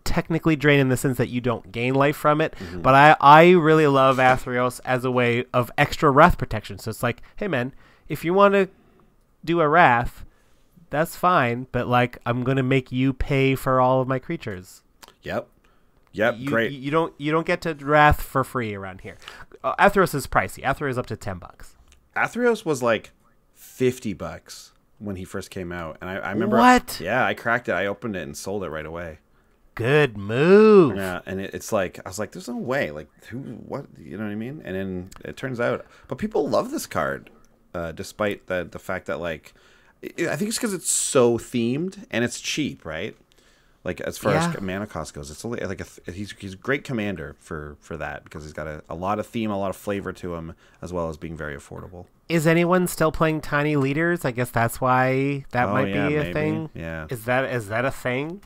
technically Drain in the sense that you don't gain life from it, but I really love Athreos as a way of extra wrath protection. So it's like, hey man, if you want to do a wrath, that's fine, but like I'm gonna make you pay for all of my creatures. Yep. Great. You don't get to wrath for free around here. Athreos is pricey. Athreos is up to $10. Athreos was like $50 when he first came out, and I remember. What? Yeah, I cracked it. I opened it and sold it right away. Good move. Yeah, and it's like I was like, "There's no way." Like, what? You know what I mean? And then it turns out, but people love this card, despite the fact that like, I think it's because it's so themed and it's cheap, right? Like as far as mana cost goes, it's only like he's a great commander for that because he's got a lot of theme, a lot of flavor to him, as well as being very affordable. Is anyone still playing Tiny Leaders? I guess that's why that might be a maybe. thing. Yeah. Is that a thing?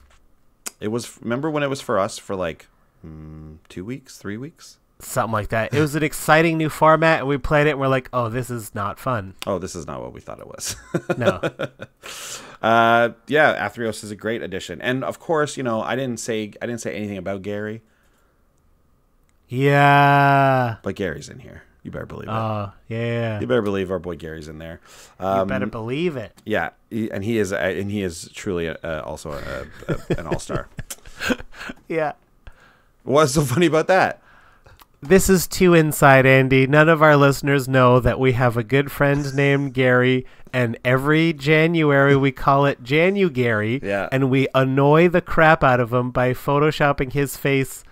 It was. Remember when it was for us for like 2 weeks, 3 weeks? Something like that. It was an exciting new format, and we played it, and we're like, oh, this is not fun. Oh, this is not what we thought it was. No. Yeah, Athreos is a great addition. And of course, I didn't say anything about Gary. Yeah. But Gary's in here. You better believe it. Oh, yeah. You better believe our boy Gary's in there. You better believe it. Yeah, he is truly also an all-star. Yeah. What's so funny about that? This is too inside, Andy. None of our listeners know that we have a good friend named Gary, and every January we call it Janu-Gary, and we annoy the crap out of him by photoshopping his face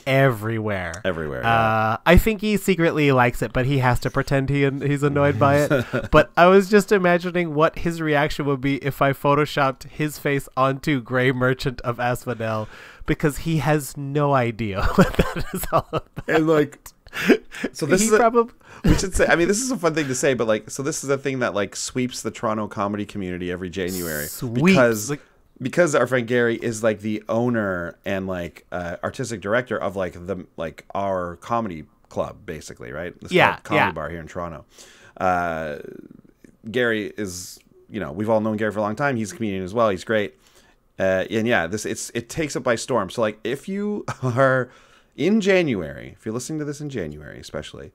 everywhere. I think he secretly likes it, but he has to pretend he's annoyed by it. But I was just imagining what his reaction would be if I photoshopped his face onto Grey Merchant of Asphodel, because he has no idea what that is all about. And like, so this is we should say, I mean, this is a fun thing to say, but like, so this is a thing that like sweeps the Toronto comedy community every January. Because our friend Gary is like the owner and like artistic director of like our comedy club, basically, right? This comedy bar here in Toronto. Gary is, we've all known Gary for a long time. He's a comedian as well. He's great. And yeah, it takes it by storm. So like, if you are in January, if you're listening to this in January, especially,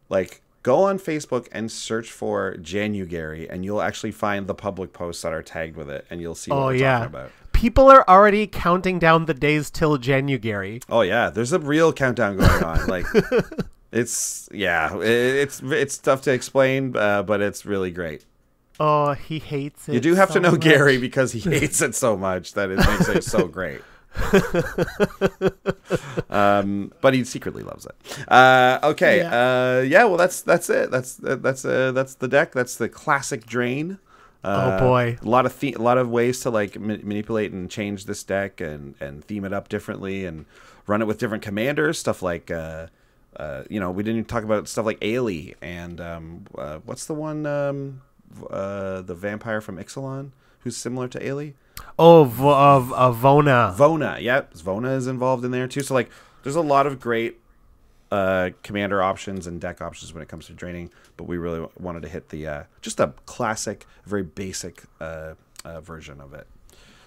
like, go on Facebook and search for Janu-Gary, and you'll actually find the public posts that are tagged with it, and you'll see what we're talking about. People are already counting down the days till Janu-Gary. Oh yeah, there's a real countdown going on. Like, it's tough to explain, but it's really great. Oh, he hates it. You do have so to know much. Gary, because he hates it so much that it makes it so great. But he secretly loves it. Okay. Yeah. Well, that's it. That's the deck. That's the classic Drain. Oh boy. A lot of ways to like manipulate and change this deck and theme it up differently and run it with different commanders. Stuff like we didn't even talk about stuff like Ailey and what's the one the vampire from Ixalan who's similar to Ailey. Oh, Vona. Vona, yeah. Vona is involved in there too. So like, there's a lot of great commander options and deck options when it comes to draining. But we really wanted to hit the just a classic, very basic version of it.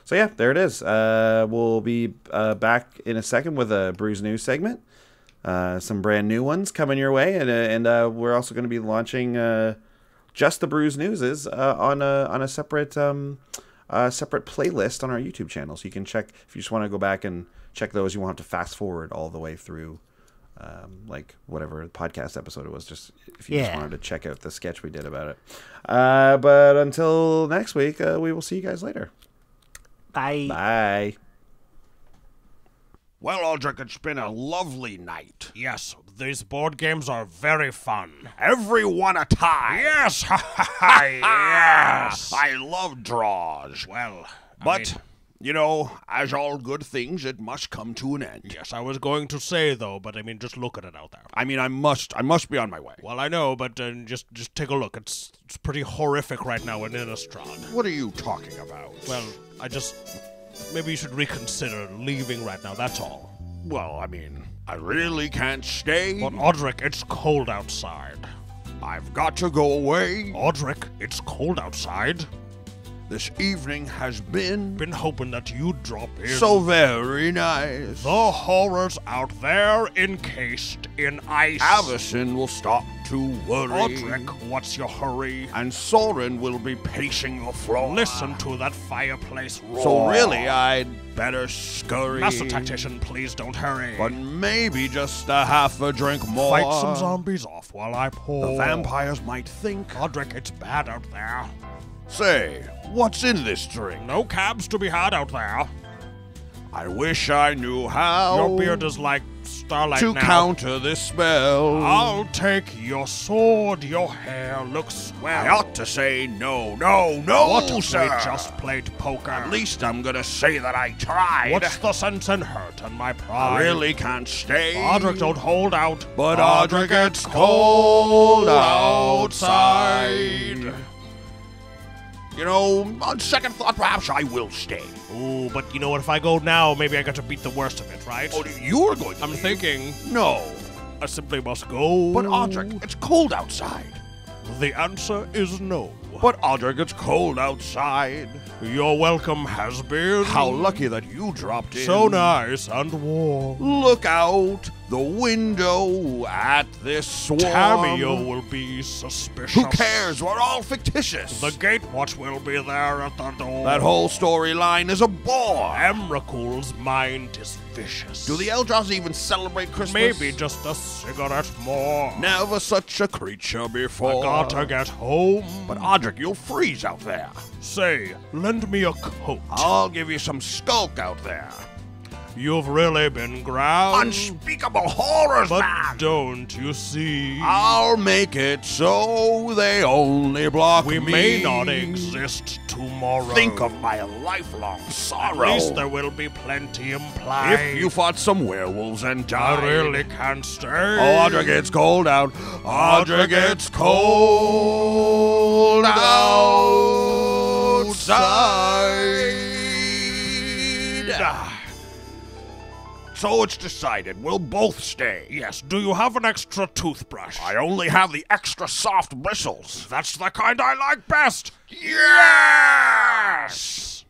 So yeah, there it is. We'll be back in a second with a Brew's News segment. Some brand new ones coming your way, and we're also going to be launching just the Brew's News on a separate. Separate playlist on our YouTube channel, so you can check if you just want to go back and check those. You won't have to fast forward all the way through, like whatever podcast episode it was. Just if you just wanted to check out the sketch we did about it. But until next week, we will see you guys later. Bye. Bye. Well, Orzhov, it's been a lovely night. Yes, these board games are very fun. Every one a tie. Yes, yes. I love draws. Well, but, as all good things, it must come to an end. Yes, I was going to say, though, but just look at it out there. I must be on my way. Well, I know, but just take a look. It's pretty horrific right now in Innistrad. What are you talking about? Well, maybe you should reconsider leaving right now, that's all. Well, I really can't stay. But Orzhov, it's cold outside. I've got to go away. Orzhov, it's cold outside. This evening has been hoping that you'd drop in. So very nice. The horrors out there encased in ice. Avison will stop to worry. Orzhov, what's your hurry? And Soren will be pacing the floor. Listen to that fireplace roar. So really, I'd better scurry. Master Tactician, please don't hurry. But maybe just a half a drink more. Fight some zombies off while I pour. The vampires might think. Orzhov, it's bad out there. Say, what's in this drink? No cabs to be had out there. I wish I knew how. Your beard is like starlight to now. Counter this spell. I'll take your sword, your hair looks swell. I ought to say no, what if sir. We just played poker? At least I'm gonna say that I tried. What's the sense in hurting my pride? I really can't stay. Orzhov, don't hold out. But Orzhov, it's cold outside. On second thought, perhaps I will stay. Ooh, but what, if I go now, maybe I got to beat the worst of it, right? Oh, you're going to I'm leave? Thinking. No. I simply must go. But Orzhov, it's cold outside. The answer is no. But Orzhov, it's cold outside. Your welcome has been. How lucky that you dropped in. So nice and warm. Look out. the window at this swarm. Tamio will be suspicious. Who cares? We're all fictitious. The gatewatch will be there at the door. That whole storyline is a bore. Emrakul's mind is vicious. Do the Eldras even celebrate Christmas? Maybe just a cigarette more. Never such a creature before. I gotta get home. But Audric, you'll freeze out there. Say, lend me a coat. I'll give you some skulk out there. You've really been ground. Unspeakable horrors, But man! don't you see? I'll make it so they only block We me. may not exist tomorrow. Think of my lifelong sorrow. At least there will be plenty implied. If you fought some werewolves and died. I really can't stay. Audric, it's cold out. Audric, it's cold outside. So it's decided. We'll both stay. Yes, do you have an extra toothbrush? I only have the extra soft bristles. That's the kind I like best. Yes!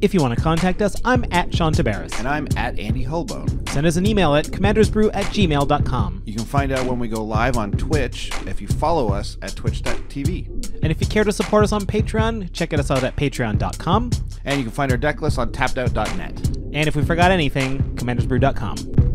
If you want to contact us, I'm at Sean Tabaris. And I'm at Andy Holbone. Send us an email at commandersbrew@gmail.com. You can find out when we go live on Twitch if you follow us at twitch.tv. And if you care to support us on Patreon, check us out at patreon.com. And you can find our deck list on tappedout.net. And if we forgot anything, commandersbrew.com.